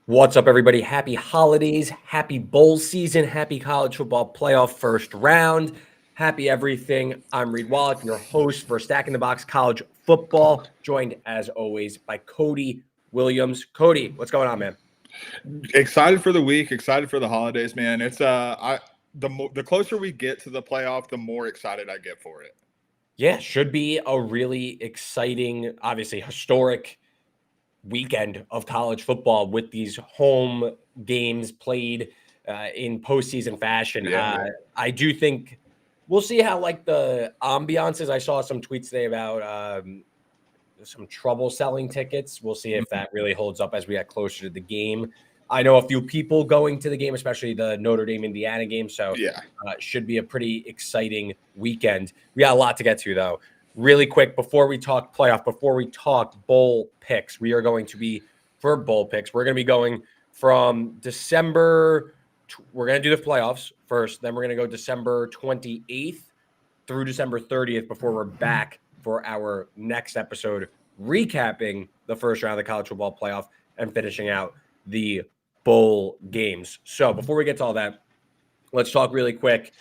What's up, everybody? Happy holidays, happy bowl season, happy college football playoff first round, happy everything. I'm Reed Wallach, your host for Stacking the Box College Football, joined as always by Cody Williams. Cody, what's going on, man? Excited for the week, excited for the holidays, man. It's the closer we get to the playoff, the more excited I get for it. Yeah, should be a really exciting, obviously historic weekend of college football with these home games played in postseason fashion. Yeah. I do think we'll see how like the ambiance is. I saw some tweets today about some trouble selling tickets. We'll see if that really holds up as we get closer to the game. I know a few people going to the game, especially the Notre Dame Indiana game. So Yeah. Should be a pretty exciting weekend. We got a lot to get to though. Really quick, before we talk playoff, before we talk bowl picks, we are going to be, for bowl picks, we're going to be going from December, we're going to do the playoffs first, then we're going to go December 28th through December 30th before we're back for our next episode, recapping the first round of the college football playoff and finishing out the bowl games. So before we get to all that, let's talk really quick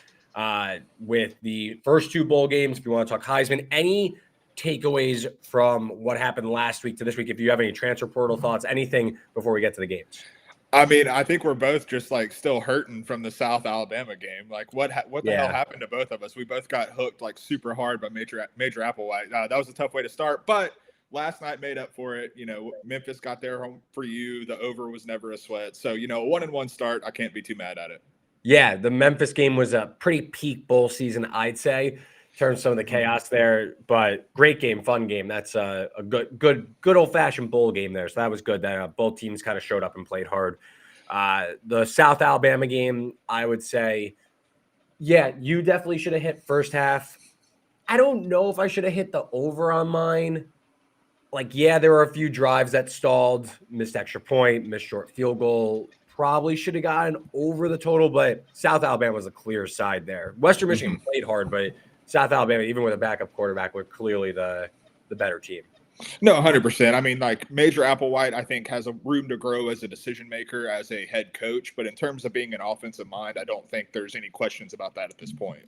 with the first two bowl games. If you want to talk Heisman, any takeaways from what happened last week to this week? If you have any transfer portal thoughts, anything before we get to the games. I mean, I think we're both just like still hurting from the South Alabama game. Like, what the hell happened to both of us? We both got hooked like super hard by Major Applewhite. That was a tough way to start, but last night made up for it. You know, Memphis got their home for you. The over was never a sweat. So, you know, a 1-1 start. I can't be too mad at it. Yeah, the Memphis game was a pretty peak bowl season, I'd say, in terms of some of the chaos there. But great game, fun game. That's a good old-fashioned bowl game there. So that was good that both teams kind of showed up and played hard. The South Alabama game, I would say, yeah, you definitely should have hit first half. I don't know if I should have hit the over on mine. Like, yeah, there were a few drives that stalled, missed extra point, missed short field goal. Probably should have gotten over the total, but South Alabama was a clear side there. Western Michigan played hard, but South Alabama, even with a backup quarterback, were clearly the better team. No, 100%. I mean, like Major Applewhite, I think has a room to grow as a decision maker, as a head coach. But in terms of being an offensive mind, I don't think there's any questions about that at this point.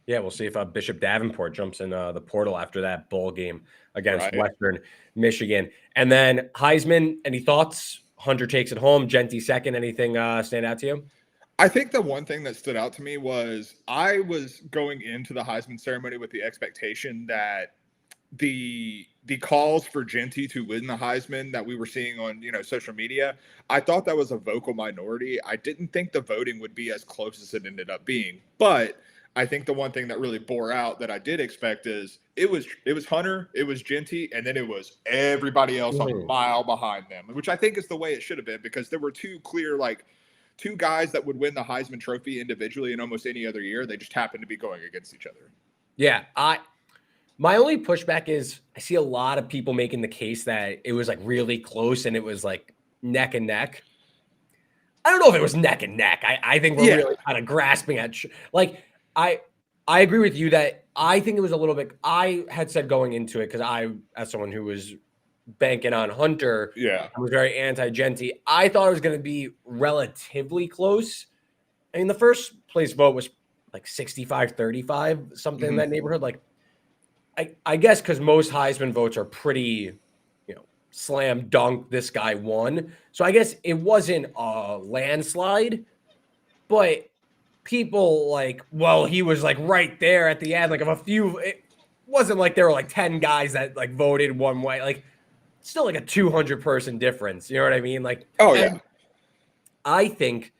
Yeah, we'll see if Bishop Davenport jumps in the portal after that bowl game against Western Michigan. And then Heisman, any thoughts? Hunter takes it home. Genty second. Anything stand out to you? I think the one thing that stood out to me was I was going into the Heisman ceremony with the expectation that the calls for Genty to win the Heisman that we were seeing on, you know, social media, I thought that was a vocal minority. I didn't think the voting would be as close as it ended up being. But I think the one thing that really bore out that I did expect is it was Hunter, it was Genty, and then it was everybody else a mile behind them, which I think is the way it should have been, because there were two guys that would win the Heisman Trophy individually in almost any other year. They just happened to be going against each other. Yeah, my only pushback is I see a lot of people making the case that it was like really close and it was like neck and neck. I don't know if it was neck and neck. I think we're really kind of grasping at I agree with you that I think it was a little bit. I had said going into it, because I, as someone who was banking on Hunter, I was very anti-Genty. I thought it was going to be relatively close. I mean, the first place vote was like 65-35, something in that neighborhood. Like, I guess because most Heisman votes are pretty, you know, slam dunk, this guy won. So I guess it wasn't a landslide, but people like, well, he was like right there at the end. Like, of a few, it wasn't like there were like 10 guys that like voted one way. Like, still like a 200 person difference. You know what I mean? Like, oh yeah. I think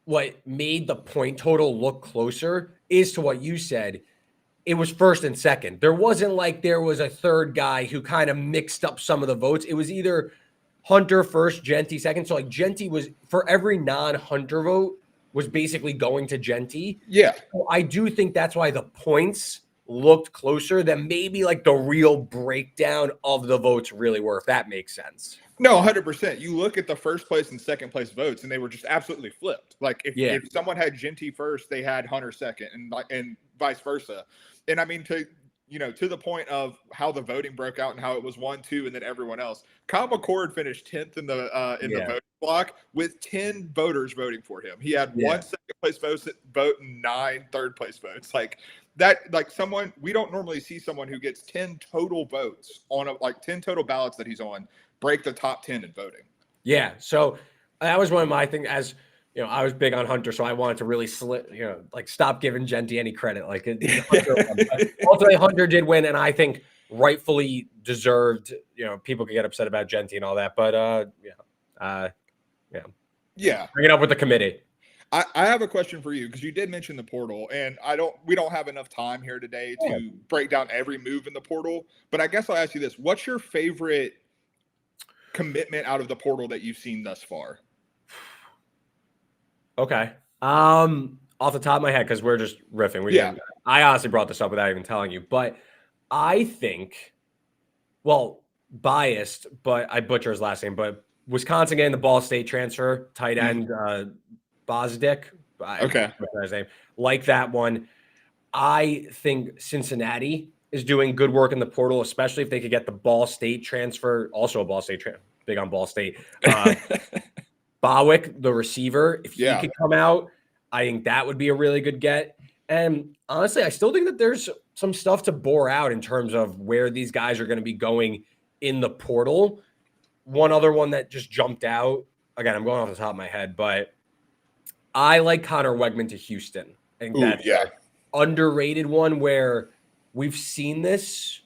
what made the point total look closer is to what you said. It was first and second. There wasn't like there was a third guy who kind of mixed up some of the votes. It was either Hunter first, Genty second. So like Genty was, for every non-Hunter vote, was basically going to Genty. Yeah. So I do think that's why the points looked closer than maybe like the real breakdown of the votes really were, if that makes sense. No, 100%. You look at the first place and second place votes, and they were just absolutely flipped. Like if someone had Genty first, they had Hunter second, and vice versa. And I mean, to the point of how the voting broke out and how it was 1-2 and then everyone else. Kyle McCord finished 10th in the vote block with 10 voters voting for him. He had one second place vote and 9 third place votes. Like that, like someone, we don't normally see someone who gets 10 total votes on 10 total ballots that he's on break the top 10 in voting. Yeah. So that was one of my things. As you know, I was big on Hunter, so I wanted to really stop giving Genty any credit. Like ultimately Hunter did win, and I think rightfully deserved. You know, people could get upset about Genty and all that, but bring it up with the committee. I have a question for you, because you did mention the portal, and we don't have enough time here today to break down every move in the portal. But I guess I'll ask you this: what's your favorite commitment out of the portal that you've seen thus far? Okay. Off the top of my head, because we're just riffing. I honestly brought this up without even telling you, but I think, biased, but I butcher his last name, but Wisconsin getting the Ball State transfer, tight end, Bozdick. Okay. His name. Like that one. I think Cincinnati is doing good work in the portal, especially if they could get the Ball State transfer, also a Ball State big on Ball State. Bowick, the receiver, if he could come out, I think that would be a really good get. And honestly, I still think that there's some stuff to bore out in terms of where these guys are going to be going in the portal. One other one that just jumped out, again, I'm going off the top of my head, but I like Connor Wegman to Houston. I think that's an underrated one where we've seen this.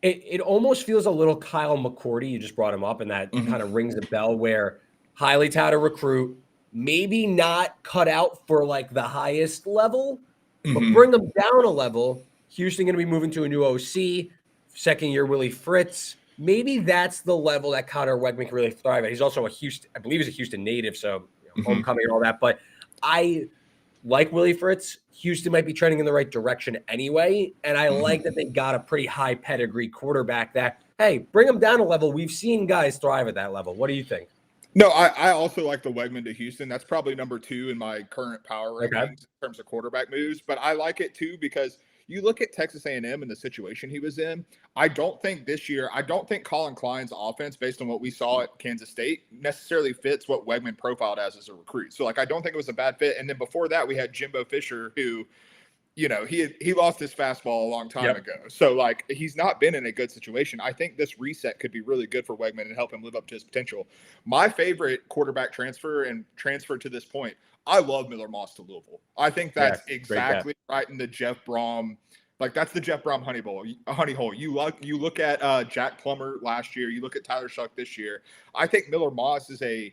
It almost feels a little Kyle McCourty. You just brought him up, and that kind of rings a bell where highly touted recruit, maybe not cut out for like the highest level, but bring them down a level. Houston going to be moving to a new OC, second year Willie Fritz. Maybe that's the level that Connor Wegman can really thrive at. He's also I believe he's a Houston native, so homecoming and all that. But I like Willie Fritz. Houston might be trending in the right direction anyway. And I like that they got a pretty high pedigree quarterback that, hey, bring them down a level. We've seen guys thrive at that level. What do you think? No, I also like the Wegman to Houston. That's probably number 2 in my current power rankings in terms of quarterback moves. But I like it too, because you look at Texas A&M and the situation he was in. I don't think Colin Klein's offense, based on what we saw at Kansas State, necessarily fits what Wegman profiled as a recruit. So, I don't think it was a bad fit. And then before that, we had Jimbo Fisher, who, he lost his fastball a long time ago. So, he's not been in a good situation. I think this reset could be really good for Wegman and help him live up to his potential. My favorite quarterback transfer to this point, I love Miller Moss to Louisville. I think that's exactly right in the Jeff Brom. That's the Jeff Brom honey hole. You look at Jack Plummer last year. You look at Tyler Shuck this year. I think Miller Moss is a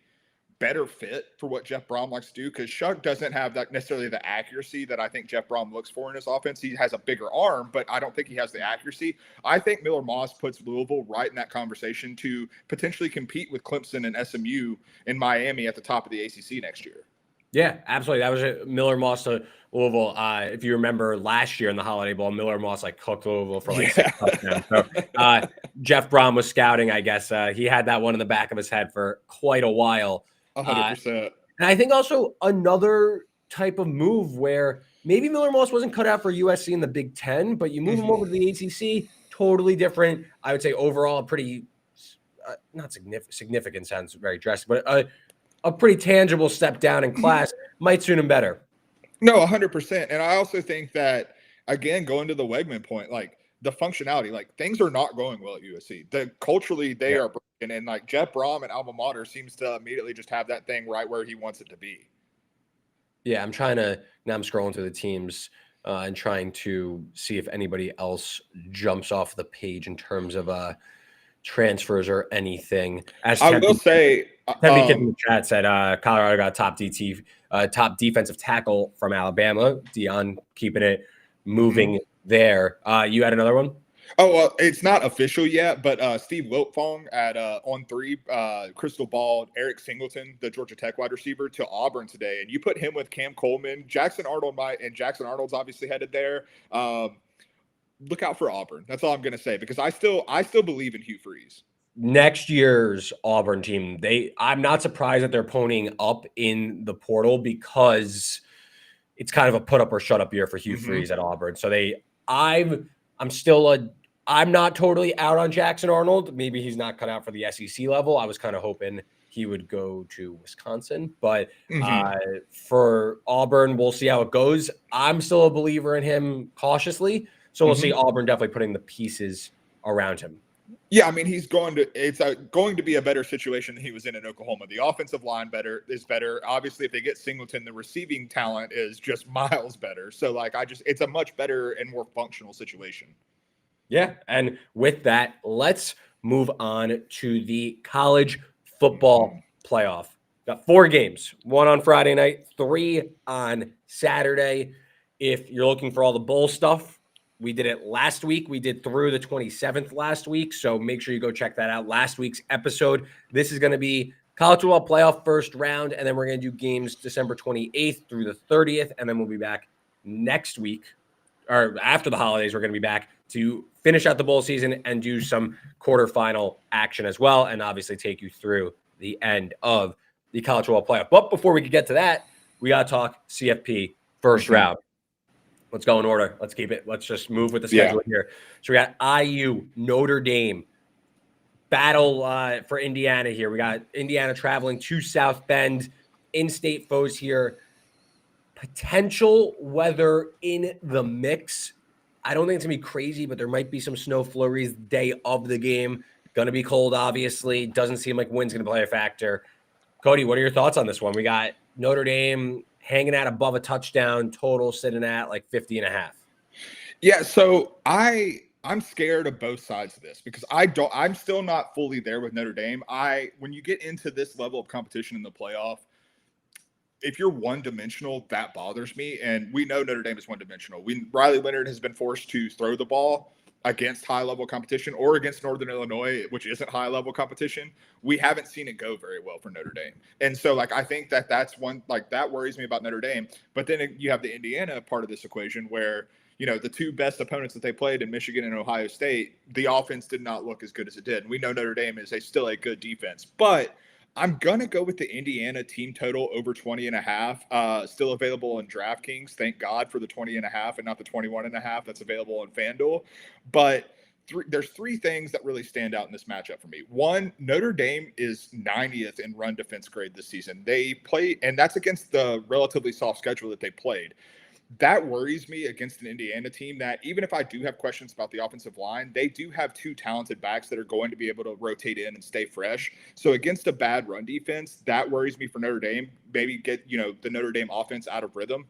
better fit for what Jeff Brom likes to do, because Shuck doesn't have that necessarily the accuracy that I think Jeff Brom looks for in his offense. He has a bigger arm, but I don't think he has the accuracy. I think Miller Moss puts Louisville right in that conversation to potentially compete with Clemson and SMU in Miami at the top of the ACC next year. Yeah, absolutely. That was Miller Moss to Louisville. If you remember last year in the Holiday Bowl, Miller Moss cooked Louisville for 6 touchdowns. So Jeff Brom was scouting, I guess. He had that one in the back of his head for quite a while. 100%. And I think also another type of move where maybe Miller Moss wasn't cut out for USC in the Big Ten, but you move him over to the ACC, totally different. I would say overall a pretty, not significant sounds very drastic, but a pretty tangible step down in class might suit him better. No, 100%. And I also think that, again, going to the Wegman point, the functionality, things are not going well at USC. Culturally, they are broken. And Jeff Brom and Alma Mater seems to immediately just have that thing right where he wants it to be. Yeah, I'm scrolling through the teams and trying to see if anybody else jumps off the page in terms of transfers or anything. As I will say, Kid in the chat said Colorado got top defensive tackle from Alabama. Dion keeping it moving there. You had another one? Oh, well, it's not official yet, but Steve Wiltfong at on 3 crystal ball Eric Singleton, the Georgia Tech wide receiver, to Auburn today, and you put him with Cam Coleman. Jackson Arnold's obviously headed there. Look out for Auburn. That's all I'm going to say, because I still believe in Hugh Freeze. Next year's Auburn team, I'm not surprised that they're ponying up in the portal, because it's kind of a put up or shut up year for Hugh Freeze at Auburn. So I'm not totally out on Jackson Arnold. Maybe he's not cut out for the SEC level. I was kind of hoping he would go to Wisconsin. But Mhm. for Auburn, we'll see how it goes. I'm still a believer in him cautiously. So we'll see Mhm. Auburn definitely putting the pieces around him. Yeah, I mean, it's going to be a better situation than he was in Oklahoma. The offensive line is better. Obviously, if they get Singleton, the receiving talent is just miles better. So, like, it's a much better and more functional situation. Yeah. And with that, let's move on to the college football playoff. Got 4 games, 1 on Friday night, 3 on Saturday. If you're looking for all the bowl stuff, we did it last week. We did through the 27th last week. So make sure you go check that out. Last week's episode. This is going to be college football playoff first round. And then we're going to do games December 28th through the 30th. And then we'll be back next week, or after the holidays. We're going to be back to finish out the bowl season and do some quarterfinal action as well. And obviously take you through the end of the college football playoff. But before we could get to that, we got to talk CFP first round. Let's go in order. Let's just move with the schedule here. So we got IU, Notre Dame, battle for Indiana here. We got Indiana traveling to South Bend, in-state foes here. Potential weather in the mix. I don't think it's going to be crazy, but there might be some snow flurries day of the game. Going to be cold, obviously. Doesn't seem like wind's going to play a factor. Cody, what are your thoughts on this one? We got Notre Dame hanging out above a touchdown, total sitting at like 50.5. Yeah, so I'm scared of both sides of this because I'm still not fully there with Notre Dame. When you get into this level of competition in the playoff, if you're one-dimensional, that bothers me. And we know Notre Dame is one-dimensional. Riley Leonard has been forced to throw the ball against high-level competition or against Northern Illinois, which isn't high-level competition. We haven't seen it go very well for Notre Dame. And so, like, I think that's one, like, that worries me about Notre Dame. But then you have the Indiana part of this equation where, the 2 best opponents that they played in Michigan and Ohio State, the offense did not look as good as it did. And we know Notre Dame is still a good defense. But I'm going to go with the Indiana team total over 20.5. Still available in DraftKings. Thank God for the 20.5 and not the 21.5 that's available on FanDuel. But there's 3 things that really stand out in this matchup for me. One, Notre Dame is 90th in run defense grade this season. They play, and that's against the relatively soft schedule that they played. That worries me against an Indiana team that, even if I do have questions about the offensive line, they do have 2 talented backs that are going to be able to rotate in and stay fresh. So against a bad run defense, that worries me for Notre Dame. Maybe get, the Notre Dame offense out of rhythm.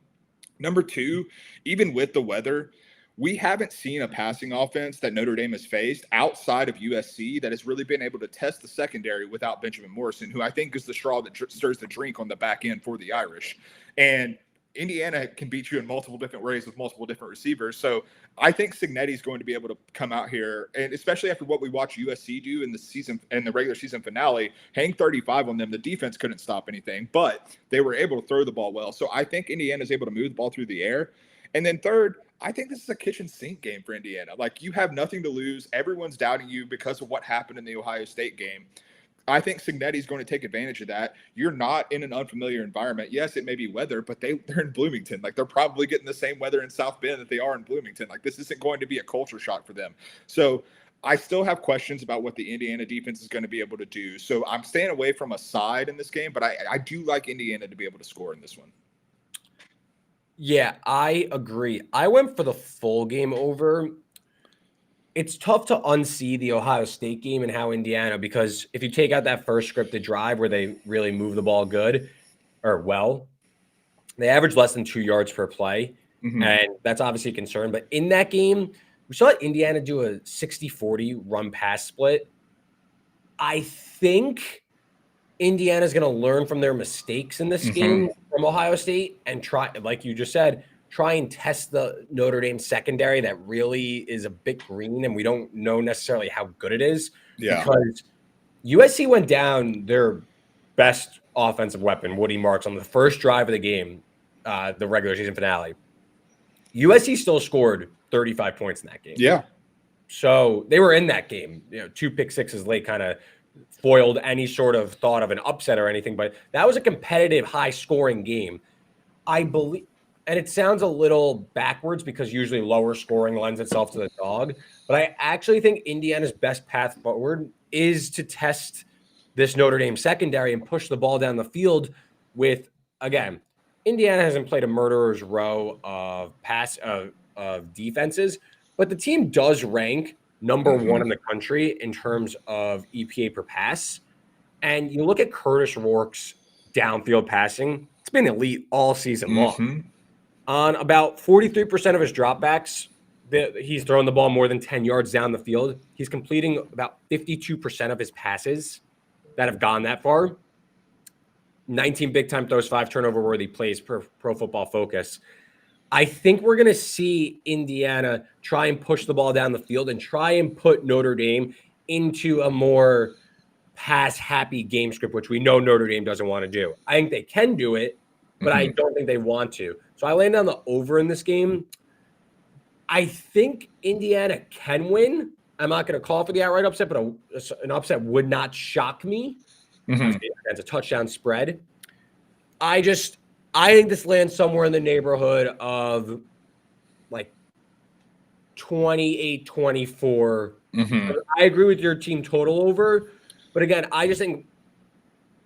Number 2, even with the weather, we haven't seen a passing offense that Notre Dame has faced outside of USC that has really been able to test the secondary without Benjamin Morrison, who I think is the straw that stirs the drink on the back end for the Irish. And Indiana can beat you in multiple different ways with multiple different receivers. So I think Cignetti's going to be able to come out here, and especially after what we watched USC do in the season and the regular season finale, hang 35 on them. The defense couldn't stop anything, but they were able to throw the ball well. So I think Indiana's able to move the ball through the air. And then third, I think this is a kitchen sink game for Indiana. Like, you have nothing to lose. Everyone's doubting you because of what happened in the Ohio State game. I think Cignetti's going to take advantage of that. You're not in an unfamiliar environment. Yes, it may be weather, but they're in Bloomington. Like, they're probably getting the same weather in South Bend that they are in Bloomington. Like, this isn't going to be a culture shock for them. So I still have questions about what the Indiana defense is going to be able to do. So I'm staying away from a side in this game, but I do like Indiana to be able to score in this one. Yeah, I agree. I went for the full game over. It's tough to unsee the Ohio State game and how Indiana, because if you take out that first scripted drive where they really move the ball good or well, they average less than 2 yards per play. Mm-hmm. And that's obviously a concern. But in that game, we saw Indiana do a 60-40 run pass split. I think Indiana's going to learn from their mistakes in this game from Ohio State and try, like you just said, try and test the Notre Dame secondary that really is a bit green, and we don't know necessarily how good it is. Yeah. Because USC went down their best offensive weapon, Woody Marks, on the first drive of the game, the regular season finale. USC still scored 35 points in that game. Yeah. So they were in that game. 2 pick sixes late kind of foiled any sort of thought of an upset or anything, but that was a competitive, high-scoring game. I believe, and it sounds a little backwards because usually lower scoring lends itself to the dog, but I actually think Indiana's best path forward is to test this Notre Dame secondary and push the ball down the field with, again, Indiana hasn't played a murderer's row of defenses, but the team does rank number one in the country in terms of EPA per pass. And you look at Curtis Rourke's downfield passing, it's been elite all season long. On about 43% of his dropbacks, he's thrown the ball more than 10 yards down the field. He's completing about 52% of his passes that have gone that far. 19 big-time throws, 5 turnover-worthy plays per Pro Football Focus. I think we're going to see Indiana try and push the ball down the field and try and put Notre Dame into a more pass-happy game script, which we know Notre Dame doesn't want to do. I think they can do it, but I don't think they want to. So I land on the over in this game. I think Indiana can win. I'm not going to call for the outright upset, but an upset would not shock me. That's a touchdown spread. I think this lands somewhere in the neighborhood of like 28-24. I agree with your team total over, but again, I just think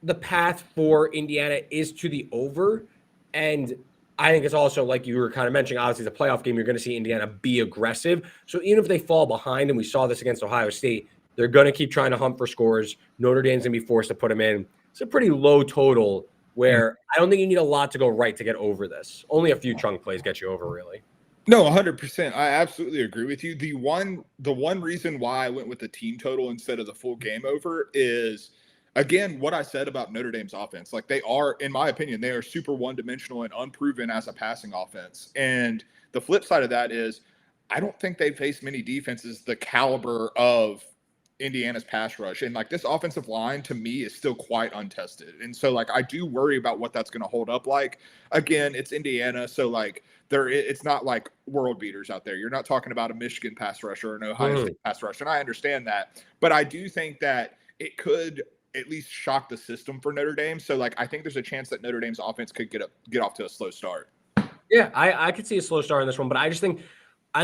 the path for Indiana is to the over, and I think it's also, like you were kind of mentioning, obviously the playoff game, you're going to see Indiana be aggressive. So even if they fall behind, and we saw this against Ohio State, they're going to keep trying to hunt for scores. Notre Dame's going to be forced to put them in. It's a pretty low total where I don't think you need a lot to go right to get over this. Only a few chunk plays get you over, really. No, 100%. I absolutely agree with you. The one reason why I went with the team total instead of the full game over is, again, what I said about Notre Dame's offense. Like, they are, in my opinion, they are super one-dimensional and unproven as a passing offense. And the flip side of that is I don't think they face many defenses the caliber of Indiana's pass rush. And like, this offensive line to me is still quite untested. And so like, I do worry about what that's going to hold up like. Again, it's Indiana. So like, it's not like world beaters out there. You're not talking about a Michigan pass rusher or an Ohio State pass rush. And I understand that, but I do think that it could at least shock the system for Notre Dame. So like, I think there's a chance that Notre Dame's offense could get off to a slow start. Yeah, I could see a slow start in this one, but I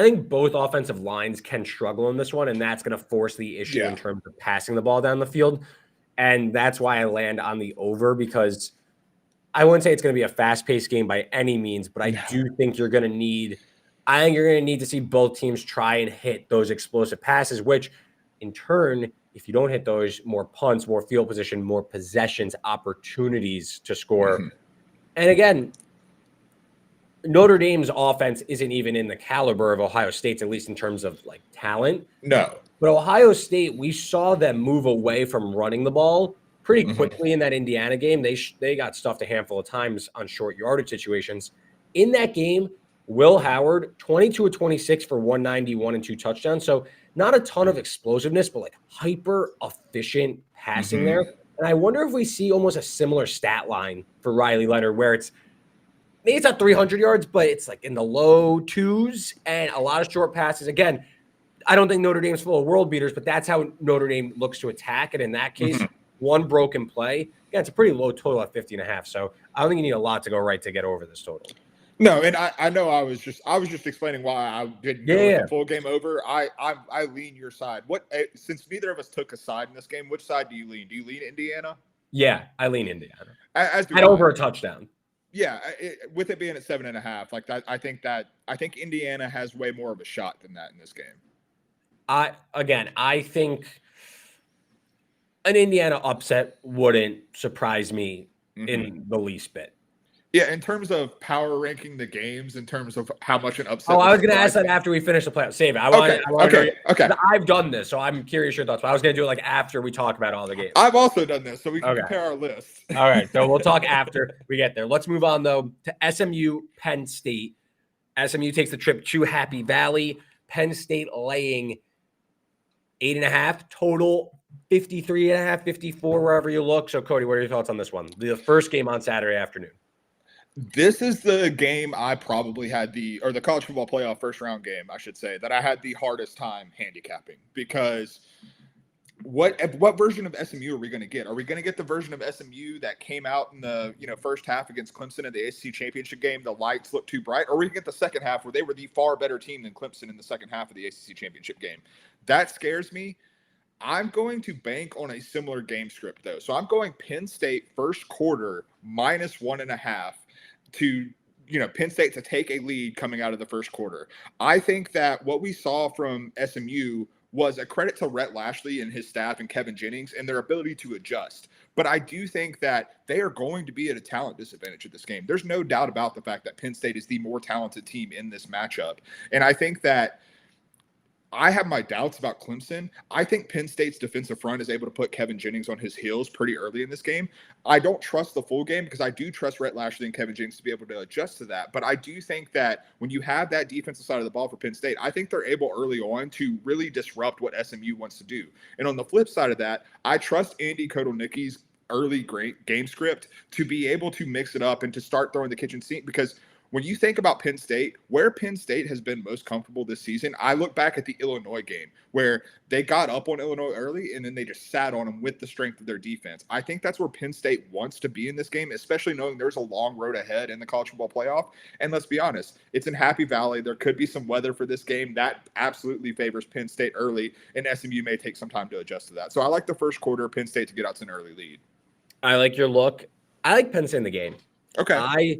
think both offensive lines can struggle in this one, and that's going to force the issue in terms of passing the ball down the field. And that's why I land on the over, because I wouldn't say it's going to be a fast-paced game by any means, but I do think you're going to need to see both teams try and hit those explosive passes, which in turn, if you don't hit those, more punts, more field position, more possessions, opportunities to score. And again, Notre Dame's offense isn't even in the caliber of Ohio State's, at least in terms of like talent. No. But Ohio State, we saw them move away from running the ball pretty quickly in that Indiana game. They got stuffed a handful of times on short yardage situations. In that game, Will Howard, 22-26 for 191 and 2 touchdowns. So not a ton of explosiveness, but like hyper efficient passing there. And I wonder if we see almost a similar stat line for Riley Leonard, where maybe it's not 300 yards, but it's like in the low twos and a lot of short passes. Again, I don't think Notre Dame's full of world beaters, but that's how Notre Dame looks to attack. And in that case, one broken play. Yeah, it's a pretty low total at 50.5. So I don't think you need a lot to go right to get over this total. No, and I know I was just explaining why I didn't go with the full game over. I lean your side. Since neither of us took a side in this game, which side do you lean? Do you lean Indiana? Yeah, I lean Indiana. At over a touchdown. Yeah, with it being at 7.5, like that, I think Indiana has way more of a shot than that in this game. I think an Indiana upset wouldn't surprise me in the least bit. Yeah, in terms of power ranking the games, in terms of how much an upset. Oh, I was going to ask that after we finish the playoff. Save it. Okay. I've done this, so I'm curious your thoughts. But I was going to do it like after we talk about all the games. I've also done this, so we can compare our lists. All right, so we'll talk after we get there. Let's move on, though, to SMU Penn State. SMU takes the trip to Happy Valley. Penn State laying 8.5 total, 53.5, 54, wherever you look. So, Cody, what are your thoughts on this one? The first game on Saturday afternoon. This is the game I probably had the college football playoff first round game, I should say, that I had the hardest time handicapping, because what version of SMU are we going to get? Are we going to get the version of SMU that came out in the first half against Clemson in the ACC championship game? The lights looked too bright. Or are we going to get the second half where they were the far better team than Clemson in the second half of the ACC championship game? That scares me. I'm going to bank on a similar game script, though. So I'm going Penn State first quarter -1.5 to, Penn State to take a lead coming out of the first quarter. I think that what we saw from SMU was a credit to Rhett Lashley and his staff and Kevin Jennings and their ability to adjust. But I do think that they are going to be at a talent disadvantage at this game. There's no doubt about the fact that Penn State is the more talented team in this matchup. And I think that I have my doubts about Clemson. I think Penn State's defensive front is able to put Kevin Jennings on his heels pretty early in this game. I don't trust the full game because I do trust Rhett Lashley and Kevin Jennings to be able to adjust to that. But I do think that when you have that defensive side of the ball for Penn State, I think they're able early on to really disrupt what SMU wants to do. And on the flip side of that, I trust Andy Kotelnicki's early great game script to be able to mix it up and to start throwing the kitchen sink, because when you think about Penn State, where Penn State has been most comfortable this season, I look back at the Illinois game where they got up on Illinois early and then they just sat on them with the strength of their defense. I think that's where Penn State wants to be in this game, especially knowing there's a long road ahead in the college football playoff. And let's be honest, it's in Happy Valley. There could be some weather for this game. That absolutely favors Penn State early, and SMU may take some time to adjust to that. So I like the first quarter, Penn State to get out to an early lead. I like your look. I like Penn State in the game. Okay.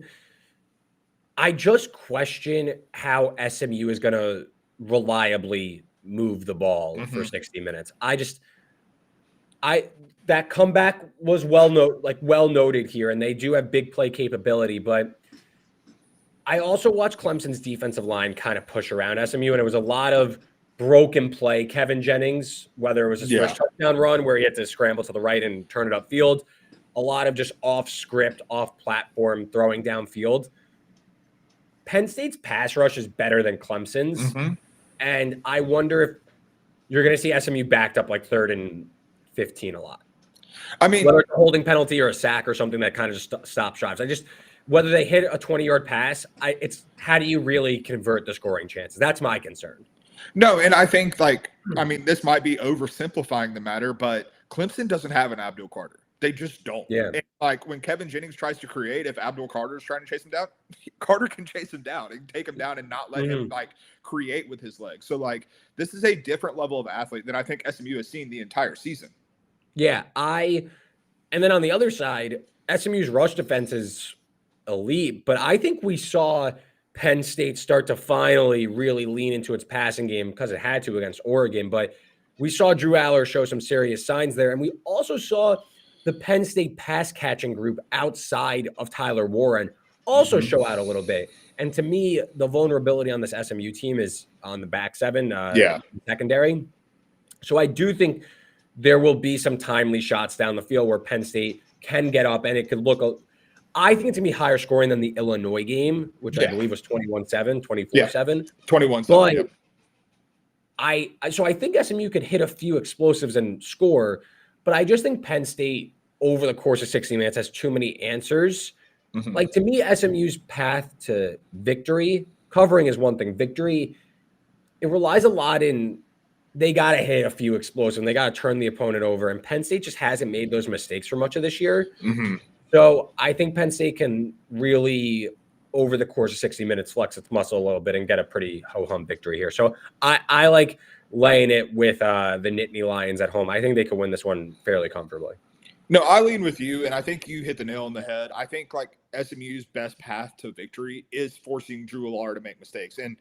I just question how SMU is going to reliably move the ball for 60 minutes. That comeback was well noted here, and they do have big play capability. But I also watched Clemson's defensive line kind of push around SMU, and it was a lot of broken play. Kevin Jennings, whether it was his first touchdown run where he had to scramble to the right and turn it upfield, a lot of just off script, off platform throwing downfield. Penn State's pass rush is better than Clemson's, and I wonder if you're going to see SMU backed up like 3rd and 15 a lot. I mean, whether it's a holding penalty or a sack or something that kind of just stops drives. Whether they hit a 20-yard pass, it's how do you really convert the scoring chances? That's my concern. No, and I think this might be oversimplifying the matter, but Clemson doesn't have an Abdul Carter. They just don't. Yeah. And when Kevin Jennings tries to create, if Abdul Carter is trying to chase him down, Carter can chase him down and take him down and not let him create with his legs. So this is a different level of athlete than I think SMU has seen the entire season. Yeah, and then on the other side, SMU's rush defense is elite, but I think we saw Penn State start to finally really lean into its passing game because it had to against Oregon. But we saw Drew Aller show some serious signs there, and we also saw the Penn State pass catching group outside of Tyler Warren also show out a little bit. And to me, the vulnerability on this SMU team is on the back seven, secondary. So I do think there will be some timely shots down the field where Penn State can get up, and it could look I think it's going to be higher scoring than the Illinois game, which I believe was 21-7, 24-7. 21-7. So I think SMU could hit a few explosives and score, but I just think Penn State over the course of 60 minutes has too many answers. To me, SMU's path to victory, covering is one thing. Victory, it relies a lot in they got to hit a few explosives. They got to turn the opponent over, and Penn State just hasn't made those mistakes for much of this year. So I think Penn State can really, over the course of 60 minutes, flex its muscle a little bit and get a pretty ho-hum victory here. So I like laying it with the Nittany Lions at home. I think they could win this one fairly comfortably. No, I lean with you, and I think you hit the nail on the head. I think SMU's best path to victory is forcing Drew Aller to make mistakes. And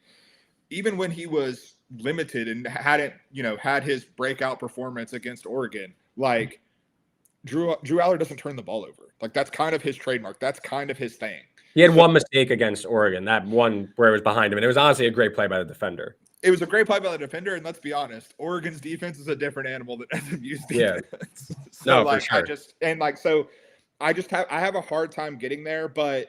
even when he was limited and hadn't, had his breakout performance against Oregon, Drew Aller doesn't turn the ball over. That's kind of his trademark. That's kind of his thing. He had one mistake against Oregon, that one where it was behind him, and it was honestly a great play by the defender. It was a great play by the defender, and let's be honest, Oregon's defense is a different animal than SMU's defense. For sure. I have a hard time getting there, but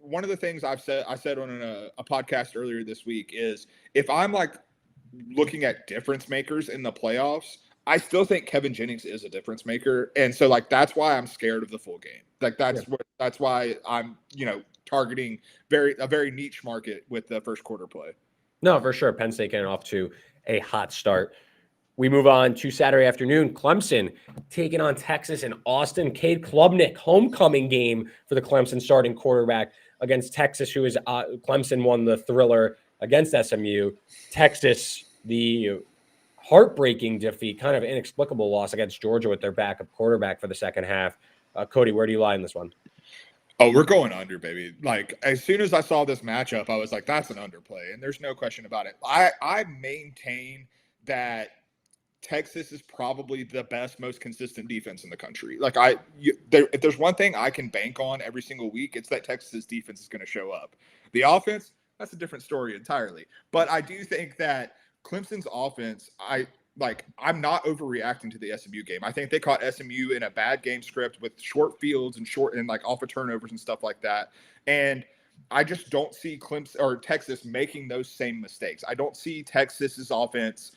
one of the things I said on a podcast earlier this week is if I'm looking at difference makers in the playoffs, I still think Kevin Jennings is a difference maker, and so that's why I'm scared of the full game. That's why I'm targeting a very niche market with the first quarter play. No, for sure. Penn State getting off to a hot start. We move on to Saturday afternoon. Clemson taking on Texas in Austin. Cade Klubnik, homecoming game for the Clemson starting quarterback against Texas, who is Clemson won the thriller against SMU. Texas, the heartbreaking defeat, kind of inexplicable loss against Georgia with their backup quarterback for the second half. Cody, where do you lie in this one? Oh, we're going under, baby. Like, as soon as I saw this matchup, I was like, that's an underplay, and there's no question about it. I maintain that Texas is probably the best, most consistent defense in the country. Like, if there's one thing I can bank on every single week, it's that Texas defense is going to show up. The offense, that's a different story entirely. But I do think that Clemson's offense, I'm not overreacting to the SMU game. I think they caught SMU in a bad game script with short fields and like off of turnovers and stuff like that. And I just don't see Clemson or Texas making those same mistakes. I don't see Texas's offense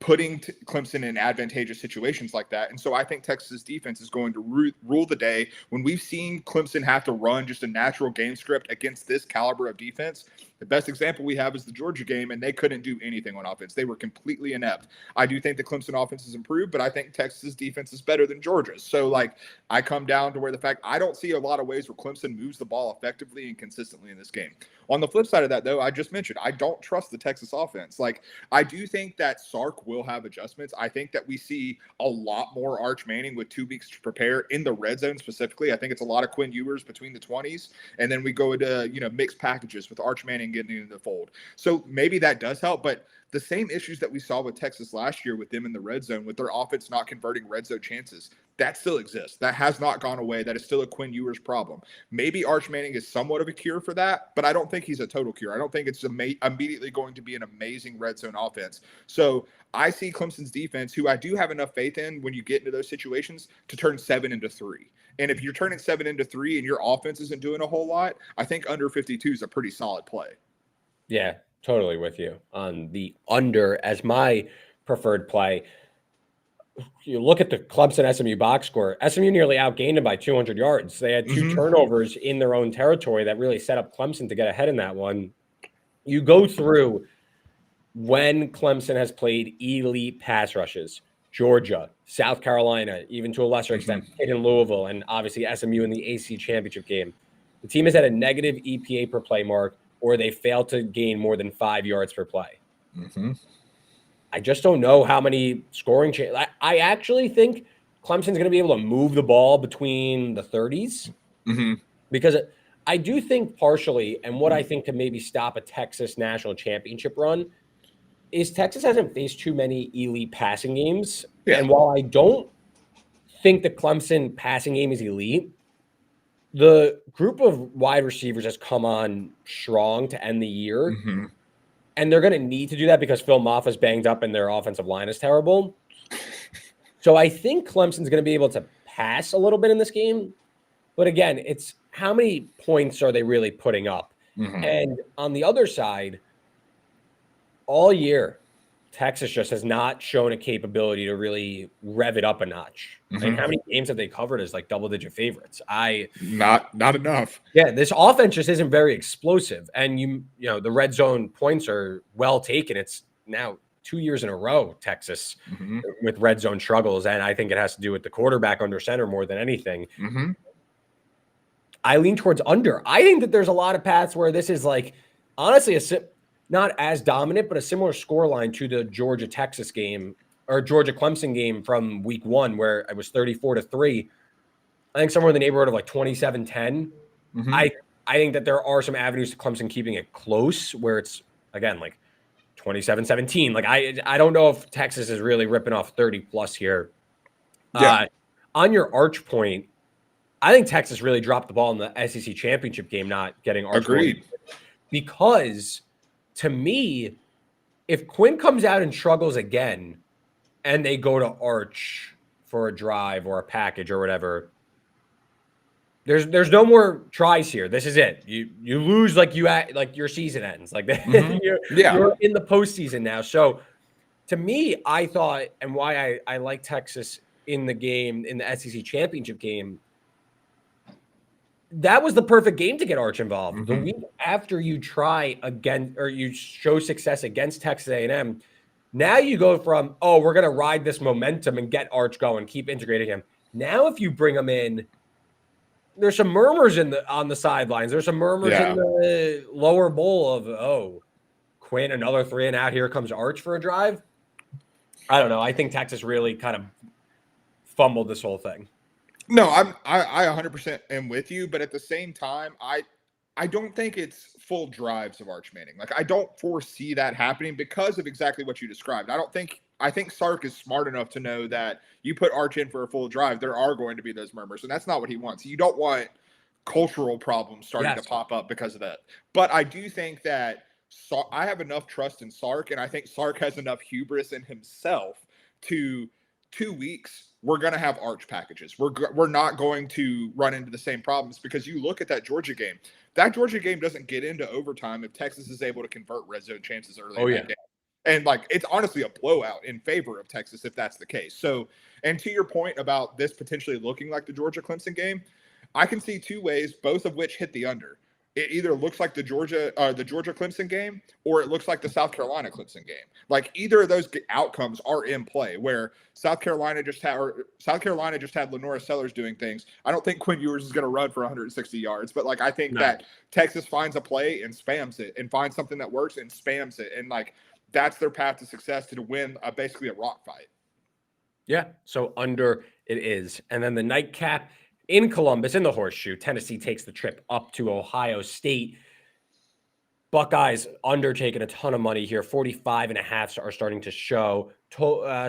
putting Clemson in advantageous situations like that. And so I think Texas defense is going to rule the day. When we've seen Clemson have to run just a natural game script against this caliber of defense, the best example we have is the Georgia game, and they couldn't do anything on offense. They were completely inept. I do think the Clemson offense has improved, but I think Texas defense is better than Georgia's. So, like, I come down to where the fact I don't see a lot of ways where Clemson moves the ball effectively and consistently in this game. On the flip side of that, though, I just mentioned I don't trust the Texas offense. Like, I do think that Sark will have adjustments. I think that we see a lot more Arch Manning with 2 weeks to prepare in the red zone specifically. I think it's a lot of Quinn Ewers between the 20s, and then we go into mixed packages with Arch Manning getting into the fold. So maybe that does help, but the same issues that we saw with Texas last year with them in the red zone, with their offense not converting red zone chances, that still exists. That has not gone away. That is still a Quinn Ewers problem. Maybe Arch Manning is somewhat of a cure for that, but I don't think he's a total cure. I don't think it's immediately going to be an amazing red zone offense. So I see Clemson's defense, who I do have enough faith in when you get into those situations, to turn 7 into 3. And if you're turning 7 into 3 and your offense isn't doing a whole lot, I think under 52 is a pretty solid play. Yeah, totally with you on the under as my preferred play. You look at the Clemson SMU box score. SMU nearly outgained them by 200 yards. They had 2 turnovers in their own territory that really set up Clemson to get ahead in that one. You go through when Clemson has played elite pass rushes, Georgia, South Carolina, even to a lesser extent, in Louisville, and obviously SMU in the AC championship game. The team has had a negative EPA per play mark, or they fail to gain more than 5 yards per play. I just don't know how many scoring chances. I actually think Clemson's going to be able to move the ball between the 30s because I do think partially, and what I think could maybe stop a Texas national championship run is Texas hasn't faced too many elite passing games. Yeah. And while I don't think the Clemson passing game is elite, the group of wide receivers has come on strong to end the year. And they're going to need to do that because Phil Maffa's banged up and their offensive line is terrible. So I think Clemson's going to be able to pass a little bit in this game. But again, it's how many points are they really putting up? And on the other side, all year, Texas just has not shown a capability to really rev it up a notch. Like, how many games have they covered as like double-digit favorites? Not enough. Yeah, this offense just isn't very explosive, and you know the red zone points are well taken. It's now 2 years in a row Texas with red zone struggles, and I think it has to do with the quarterback under center more than anything. I lean towards under. I think that there's a lot of paths where this is like honestly not as dominant, but a similar scoreline to the Georgia-Texas game or Georgia-Clemson game from week 1, where it was 34-3. I think somewhere in the neighborhood of like 27-10. I think that there are some avenues to Clemson keeping it close where it's, again, like 27-17. Like, I don't know if Texas is really ripping off 30-plus here. Yeah. On your Arch point, I think Texas really dropped the ball in the SEC championship game not getting Arch. Agreed. Because to me, if Quinn comes out and struggles again and they go to Arch for a drive or a package or whatever, there's no more tries here. This is it. You lose like your season ends. Like you're in the postseason now. So to me, I thought, and why I like Texas in the game, in the SEC championship game, that was the perfect game to get Arch involved. The week after you try again, or you show success against Texas A&M, now you go from, we're going to ride this momentum and get Arch going, keep integrating him. Now, if you bring him in, there's some murmurs on the sidelines. There's some murmurs in the lower bowl of, Quinn, another 3 and out. Here comes Arch for a drive. I don't know. I think Texas really kind of fumbled this whole thing. No, I 100% am with you, but at the same time, I don't think it's full drives of Arch Manning. Like, I don't foresee that happening because of exactly what you described. I think Sark is smart enough to know that you put Arch in for a full drive, there are going to be those murmurs, and that's not what he wants. You don't want cultural problems starting to pop up because of that. But I do think that I have enough trust in Sark, and I think Sark has enough hubris in himself to 2 weeks. We're going to have Arch packages. We're not going to run into the same problems because you look at that Georgia game. That Georgia game doesn't get into overtime if Texas is able to convert red zone chances early in that game. And like, it's honestly a blowout in favor of Texas if that's the case. So, and to your point about this potentially looking like the Georgia Clemson game, I can see two ways, both of which hit the under. It either looks like the Georgia Clemson game, or it looks like the South Carolina Clemson game. Like, either of those outcomes are in play. Where South Carolina just had Lenora Sellers doing things. I don't think Quinn Ewers is going to run for 160 yards, but like, I think that Texas finds a play and spams it, and finds something that works and spams it, and like, that's their path to success to win basically a rock fight. Yeah, so under it is, and then the nightcap. In Columbus, in the Horseshoe, Tennessee takes the trip up to Ohio State. Buckeyes undertaking a ton of money here. 45.5 are starting to show.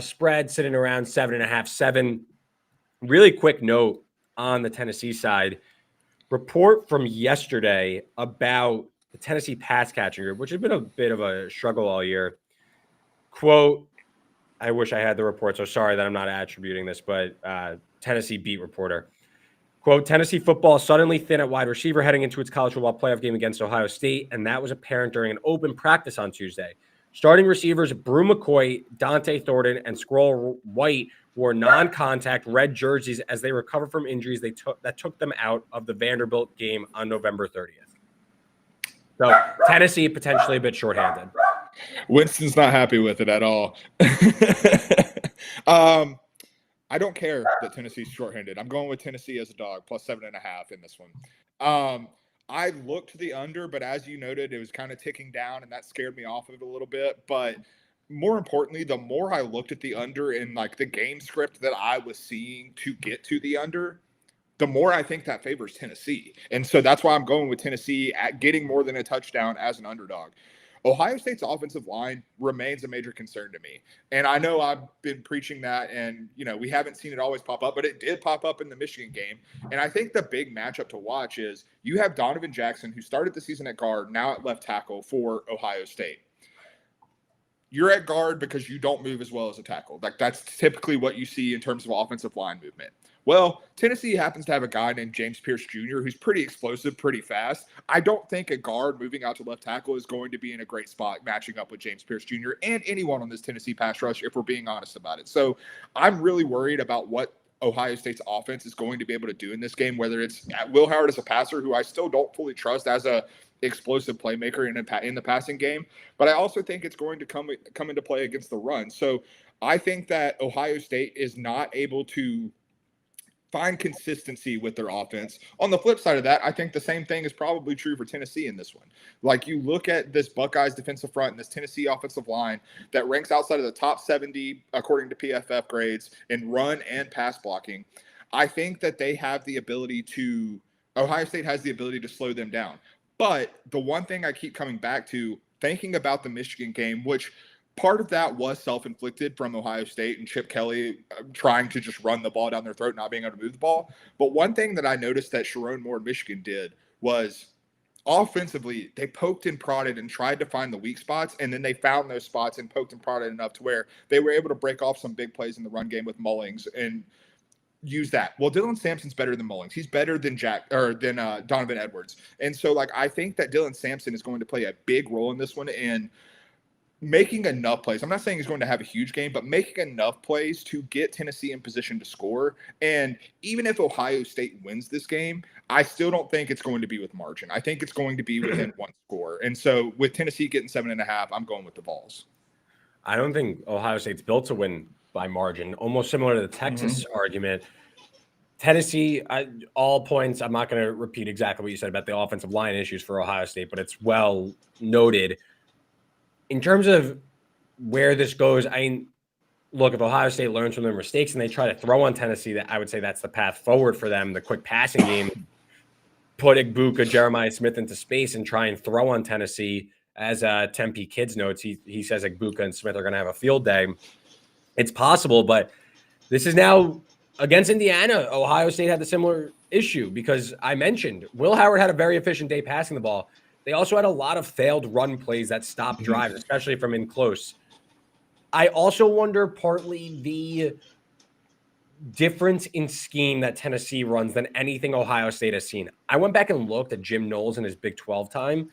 Spread sitting around 7.5, 7. Really quick note on the Tennessee side. Report from yesterday about the Tennessee pass catching group, which has been a bit of a struggle all year. Quote, I wish I had the report, so sorry that I'm not attributing this, but Tennessee beat reporter. Quote, Tennessee football suddenly thin at wide receiver heading into its college football playoff game against Ohio State, and that was apparent during an open practice on Tuesday. Starting receivers Brew McCoy, Dante Thornton, and Squirrel White wore non-contact red jerseys as they recovered from injuries that took them out of the Vanderbilt game on November 30th. So Tennessee potentially a bit shorthanded. Winston's not happy with it at all. I don't care that Tennessee's shorthanded. I'm going with Tennessee as a dog, plus 7.5 in this one. I looked the under, but as you noted, it was kind of ticking down, and that scared me off of it a little bit. But more importantly, the more I looked at the under in like the game script that I was seeing to get to the under, the more I think that favors Tennessee. And so that's why I'm going with Tennessee at getting more than a touchdown as an underdog. Ohio State's offensive line remains a major concern to me. And I know I've been preaching that, and, you know, we haven't seen it always pop up, but it did pop up in the Michigan game. And I think the big matchup to watch is you have Donovan Jackson, who started the season at guard, now at left tackle for Ohio State. You're at guard because you don't move as well as a tackle. Like, that's typically what you see in terms of offensive line movement. Well, Tennessee happens to have a guy named James Pierce Jr. who's pretty explosive, pretty fast. I don't think a guard moving out to left tackle is going to be in a great spot matching up with James Pierce Jr. and anyone on this Tennessee pass rush, if we're being honest about it. So I'm really worried about what Ohio State's offense is going to be able to do in this game, whether it's Will Howard as a passer, who I still don't fully trust as a explosive playmaker in the passing game, but I also think it's going to come into play against the run. So I think that Ohio State is not able to find consistency with their offense. On the flip side of that, I think the same thing is probably true for Tennessee in this one. Like, you look at this Buckeyes defensive front and this Tennessee offensive line that ranks outside of the top 70 according to PFF grades in run and pass blocking. I think that Ohio State has the ability to slow them down. But the one thing I keep coming back to, thinking about the Michigan game, which part of that was self-inflicted from Ohio State and Chip Kelly trying to just run the ball down their throat, not being able to move the ball. But one thing that I noticed that Sharon Moore in Michigan did was offensively, they poked and prodded and tried to find the weak spots, and then they found those spots and poked and prodded enough to where they were able to break off some big plays in the run game with Mullings and use that. Well, Dylan Sampson's better than Mullings. He's better than Donovan Edwards. And so, like, I think that Dylan Sampson is going to play a big role in this one and making enough plays. I'm not saying he's going to have a huge game, but making enough plays to get Tennessee in position to score. And even if Ohio State wins this game, I still don't think it's going to be with margin. I think it's going to be within one score. And so with Tennessee getting 7.5, I'm going with the Vols. I don't think Ohio State's built to win by margin, almost similar to the Texas argument. Tennessee, all points, I'm not going to repeat exactly what you said about the offensive line issues for Ohio State, but it's well noted. In terms of where this goes, look, if Ohio State learns from their mistakes and they try to throw on Tennessee, that I would say that's the path forward for them. The quick passing game, put Igbuka, Jeremiah Smith into space and try and throw on Tennessee. As Tempe Kids notes, he says Igbuka and Smith are going to have a field day. It's possible, but this is now against Indiana. Ohio State had a similar issue because I mentioned Will Howard had a very efficient day passing the ball. They also had a lot of failed run plays that stopped drives, especially from in close. I also wonder partly the difference in scheme that Tennessee runs than anything Ohio State has seen. I went back and looked at Jim Knowles in his Big 12 time.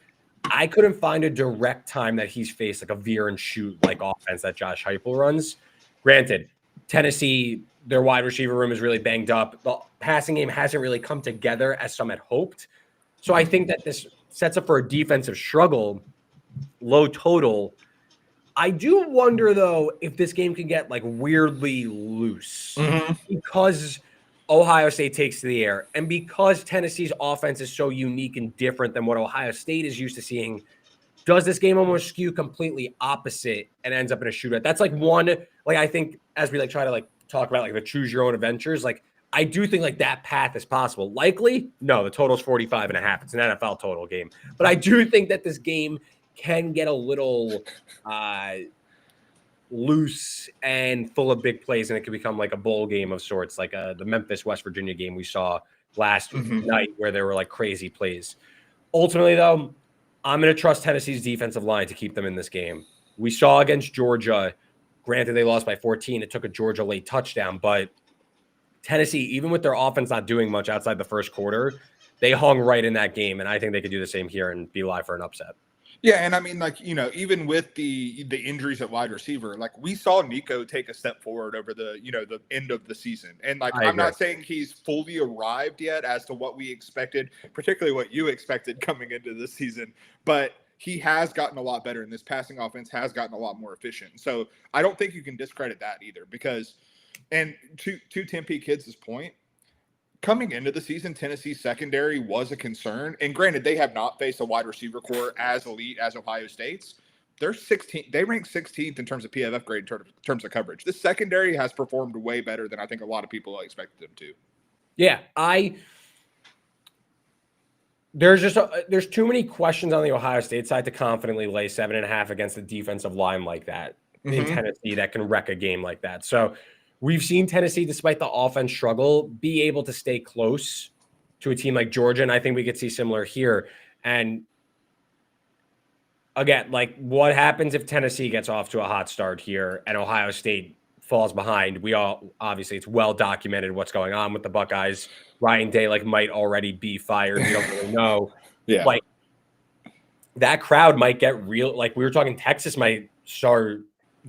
I couldn't find a direct time that he's faced like a veer and shoot like offense that Josh Heupel runs. Granted, Tennessee, their wide receiver room is really banged up. The passing game hasn't really come together as some had hoped. So I think that this sets up for a defensive struggle, low total. I do wonder, though, if this game can get like weirdly loose because Ohio State takes to the air and because Tennessee's offense is so unique and different than what Ohio State is used to seeing. Does this game almost skew completely opposite and ends up in a shootout? That's like one, like I think as we like try to like talk about like the choose your own adventures, like I do think like that path is possible. Likely, no, the total's 45.5. It's an NFL total game. But I do think that this game can get a little loose and full of big plays, and it could become like a bowl game of sorts, like the Memphis West Virginia game we saw last night where there were like crazy plays. Ultimately, though, I'm going to trust Tennessee's defensive line to keep them in this game. We saw against Georgia, granted they lost by 14. It took a Georgia late touchdown, but Tennessee, even with their offense not doing much outside the first quarter, they hung right in that game, and I think they could do the same here and be live for an upset. Yeah, and I mean, like, you know, even with the injuries at wide receiver, like we saw Nico take a step forward over the end of the season. And like I'm not saying he's fully arrived yet as to what we expected, particularly what you expected coming into this season, but he has gotten a lot better and this passing offense has gotten a lot more efficient. So I don't think you can discredit that either because, and to Tempe Kids' point, coming into the season, Tennessee's secondary was a concern. And granted, they have not faced a wide receiver core as elite as Ohio State's. They're 16th. They rank 16th in terms of PFF grade in terms of coverage. This secondary has performed way better than I think a lot of people expected them to. Yeah, there's too many questions on the Ohio State side to confidently lay 7.5 against a defensive line like that in Tennessee that can wreck a game like that. So we've seen Tennessee, despite the offense struggle, be able to stay close to a team like Georgia, and I think we could see similar here. And again, like what happens if Tennessee gets off to a hot start here and Ohio State falls behind? We all obviously it's well documented what's going on with the Buckeyes. Ryan Day might already be fired. We don't really know. Yeah, like that crowd might get real. Like we were talking, Texas might start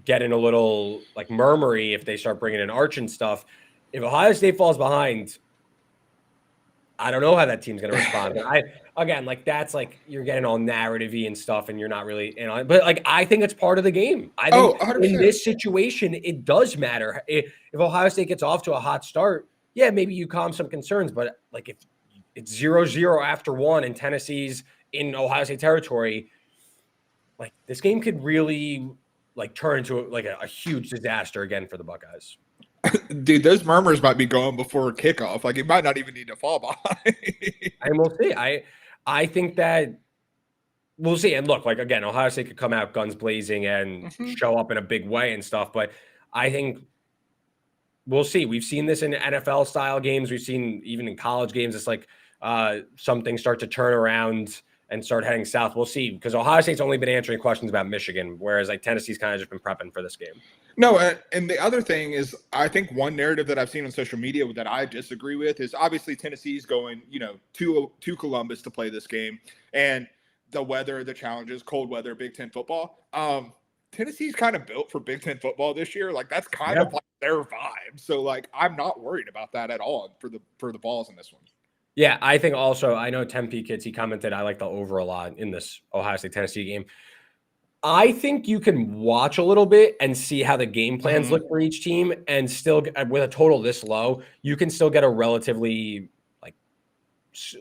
getting a little like murmury if they start bringing in Arch and stuff. If Ohio State falls behind, I don't know how that team's going to respond. But that's like you're getting all narrative-y and stuff, and you're not really in on it. But like I think it's part of the game. I think in this situation, it does matter. If Ohio State gets off to a hot start, yeah, maybe you calm some concerns. But like if it's 0-0 after one and Tennessee's in Ohio State territory, like this game could really like turn into a huge disaster again for the Buckeyes. Dude, those murmurs might be going before kickoff. Like it might not even need to fall behind. And we'll see. I think that we'll see. And look, like again, Ohio State could come out guns blazing and show up in a big way and stuff. But I think we'll see. We've seen this in NFL style games. We've seen even in college games. It's like some things start to turn around and start heading south. We'll see, because Ohio State's only been answering questions about Michigan, whereas like Tennessee's kind of just been prepping for this game. No, and the other thing is, I think one narrative that I've seen on social media that I disagree with is obviously Tennessee's going, to Columbus to play this game, and the weather, the challenges, cold weather, Big Ten football. Tennessee's kind of built for Big Ten football this year. Like that's kind of like their vibe. So like I'm not worried about that at all for the balls in this one. Yeah, I think also, I know Tempe Kids, he commented, I like the over a lot in this Ohio State-Tennessee game. I think you can watch a little bit and see how the game plans look for each team, and still, with a total this low, you can still get a relatively, like,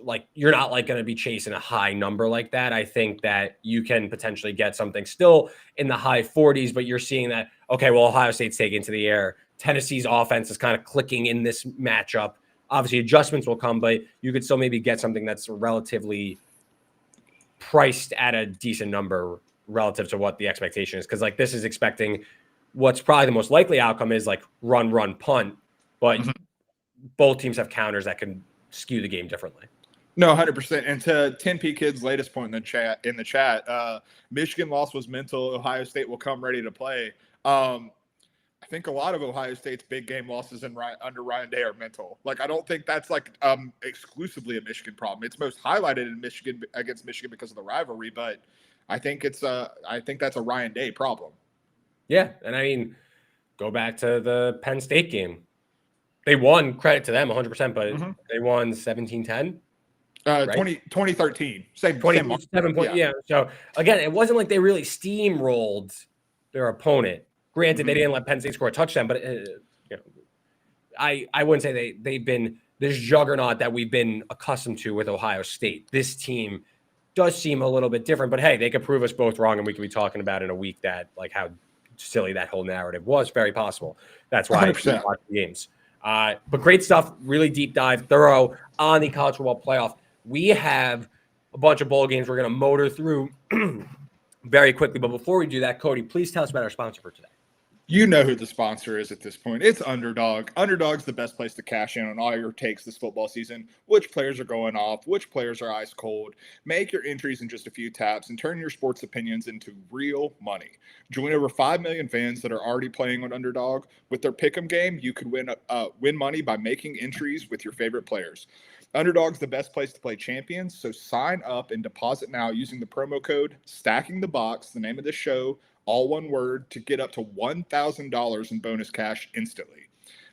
like you're not like going to be chasing a high number like that. I think that you can potentially get something still in the high 40s, but you're seeing that, okay, well, Ohio State's taking to the air. Tennessee's offense is kind of clicking in this matchup. Obviously, adjustments will come, but you could still maybe get something that's relatively priced at a decent number relative to what the expectation is. Because like this is expecting what's probably the most likely outcome is like run, punt, but both teams have counters that can skew the game differently. No, 100%. And to 10P Kid's latest point in the chat, Michigan loss was mental. Ohio State will come ready to play. I think a lot of Ohio State's big game losses under Ryan Day are mental. Like, I don't think that's like exclusively a Michigan problem. It's most highlighted in Michigan against Michigan because of the rivalry, but I think that's a Ryan Day problem. Yeah, and I mean, go back to the Penn State game. They won, credit to them 100%, but they won 17-10. Right? 2013. Same 27 point. Yeah. So again, it wasn't like they really steamrolled their opponent. Granted, they didn't let Penn State score a touchdown, but I wouldn't say they've been this juggernaut that we've been accustomed to with Ohio State. This team does seem a little bit different, but hey, they could prove us both wrong, and we could be talking about in a week that like how silly that whole narrative was. Very possible. That's why I watch the games. But great stuff, really deep dive, thorough on the college football playoff. We have a bunch of bowl games we're going to motor through very quickly. But before we do that, Cody, please tell us about our sponsor for today. You know who the sponsor is at this point. It's Underdog. Underdog's the best place to cash in on all your takes this football season. Which players are going off, which players are ice cold. Make your entries in just a few taps and turn your sports opinions into real money. Join over 5 million fans that are already playing on Underdog. With their pick'em game, you could win money by making entries with your favorite players. Underdog's the best place to play champions, so sign up and deposit now using the promo code Stacking the Box, the name of the show, all one word, to get up to $1,000 in bonus cash instantly.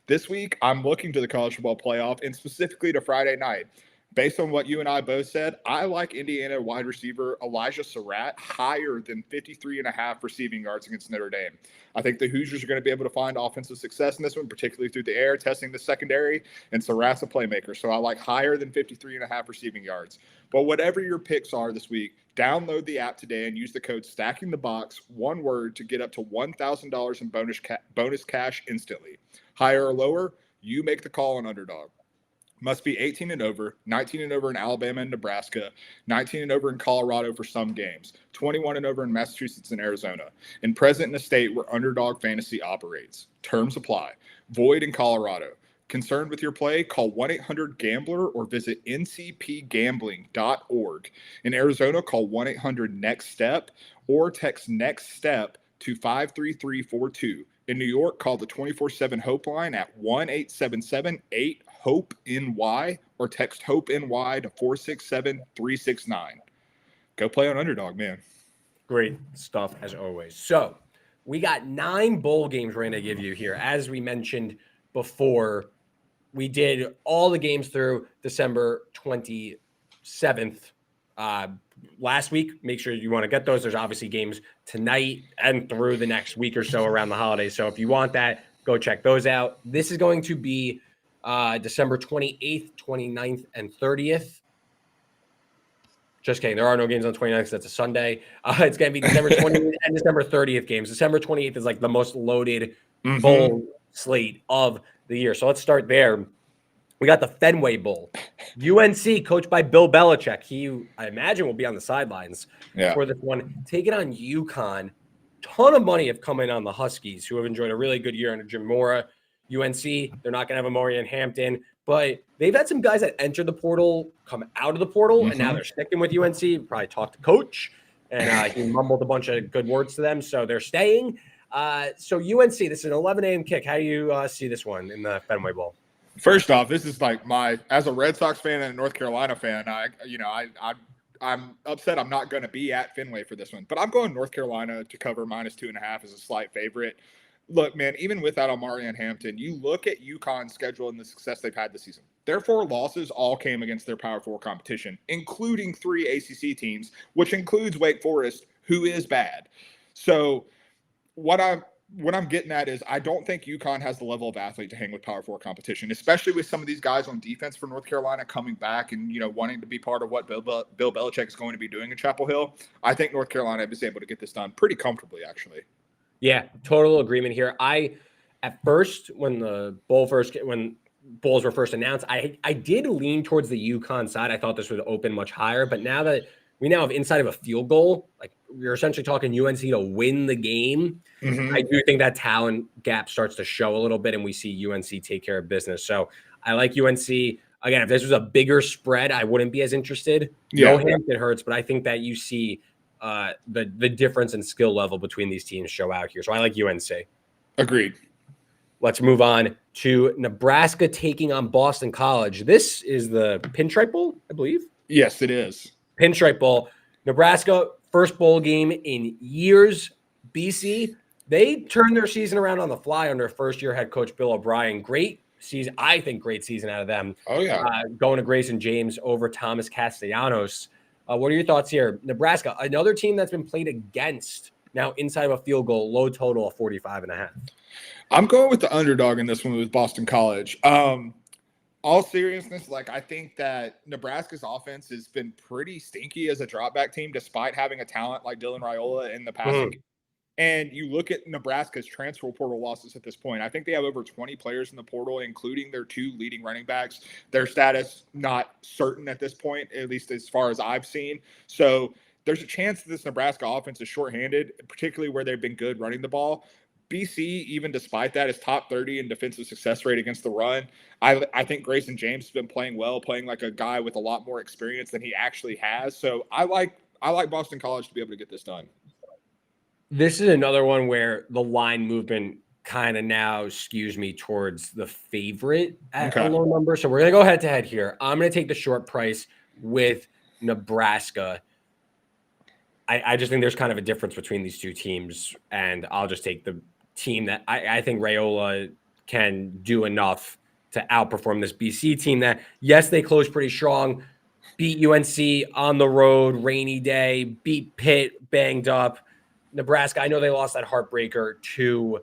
This week, I'm looking to the college football playoff and specifically to Friday night. Based on what you and I both said, I like Indiana wide receiver Elijah Surratt higher than 53.5 receiving yards against Notre Dame. I think the Hoosiers are going to be able to find offensive success in this one, particularly through the air, testing the secondary, and Surratt's a playmaker. So I like higher than 53.5 receiving yards. But whatever your picks are this week, download the app today and use the code Stacking the Box, one word, to get up to $1,000 in bonus cash instantly. Higher or lower, you make the call on Underdog. Must be 18 and over, 19 and over in Alabama and Nebraska, 19 and over in Colorado for some games, 21 and over in Massachusetts and Arizona, and present in a state where Underdog Fantasy operates. Terms apply. Void in Colorado. Concerned with your play? Call 1-800-GAMBLER or visit ncpgambling.org. In Arizona, call 1-800-NEXT-STEP or text NEXT STEP to 53342. In New York, call the 24/7 Hope line at 1-877-8-HOPE-NY or text HOPE-NY to 467-369. Go play on Underdog, man. Great stuff as always. So we got 9 bowl games we're going to give you here. As we mentioned before, we did all the games through December 27th. Last week, make sure you want to get those. There's obviously games tonight and through the next week or so around the holidays. So if you want that, go check those out. This is going to be December 28th, 29th, and 30th. Just kidding. There are no games on 29th because that's a Sunday. It's going to be December 28th and December 30th games. December 28th is like the most loaded bowl slate of the year. So let's start there. We got the Fenway Bowl. UNC, coached by Bill Belichick. He, I imagine, will be on the sidelines for this one. Taking on UConn. Ton of money have come in on the Huskies, who have enjoyed a really good year under Jim Mora. UNC, they're not going to have a Maury and Hampton, but they've had some guys that entered the portal, come out of the portal, and now they're sticking with UNC. Probably talked to Coach, and he mumbled a bunch of good words to them, so they're staying. So UNC, this is an 11 a.m. kick. How do you see this one in the Fenway Bowl? First off, this is like as a Red Sox fan and a North Carolina fan, I'm upset I'm not going to be at Fenway for this one, but I'm going North Carolina to cover -2.5 as a slight favorite. Look, man, even without Omari and Hampton, you look at UConn's schedule and the success they've had this season. Their 4 losses all came against their Power 4 competition, including 3 ACC teams, which includes Wake Forest, who is bad. So what I'm what I'm getting at is I don't think UConn has the level of athlete to hang with Power 4 competition, especially with some of these guys on defense for North Carolina coming back and, wanting to be part of what Bill Belichick is going to be doing in Chapel Hill. I think North Carolina is able to get this done pretty comfortably, actually. Yeah, total agreement here. At first, when bowls were first announced, I did lean towards the UConn side. I thought this would open much higher, but now that we now have inside of a field goal, like you're essentially talking UNC to win the game. Mm-hmm. I do think that talent gap starts to show a little bit, and we see UNC take care of business. So I like UNC. Again, if this was a bigger spread, I wouldn't be as interested. Yeah. No Hampton hurts, but I think that you see the difference in skill level between these teams show out here. So I like UNC. Agreed. Let's move on to Nebraska taking on Boston College. This is the Pinstripe Bowl, I believe. Yes, it is. Pinstripe Bowl. Nebraska, first bowl game in years. BC, they turned their season around on the fly under first-year head coach Bill O'Brien. Great season. I think great season out of them. Oh, yeah. Going to Grayson James over Thomas Castellanos. What are your thoughts here? Nebraska, another team that's been played against now inside of a field goal, low total of 45.5. I'm going with the underdog in this one with Boston College. All seriousness, I think that Nebraska's offense has been pretty stinky as a dropback team, despite having a talent like Dylan Raiola in the passing. And you look at Nebraska's transfer portal losses at this point. I think they have over 20 players in the portal, including their 2 leading running backs. Their status not certain at this point, at least as far as I've seen. So there's a chance that this Nebraska offense is shorthanded, particularly where they've been good running the ball. BC, even despite that, is top 30 in defensive success rate against the run. I think Grayson James has been playing well, playing like a guy with a lot more experience than he actually has. So I like Boston College to be able to get this done. This is another one where the line movement kind of now skews me towards the favorite at a low number. So we're going to go head to head here. I'm going to take the short price with Nebraska. I just think there's kind of a difference between these two teams, and I'll just take the team that I think Raiola can do enough to outperform this BC team that, yes, they closed pretty strong, beat UNC on the road, rainy day, beat Pitt, banged up. Nebraska, I know they lost that heartbreaker to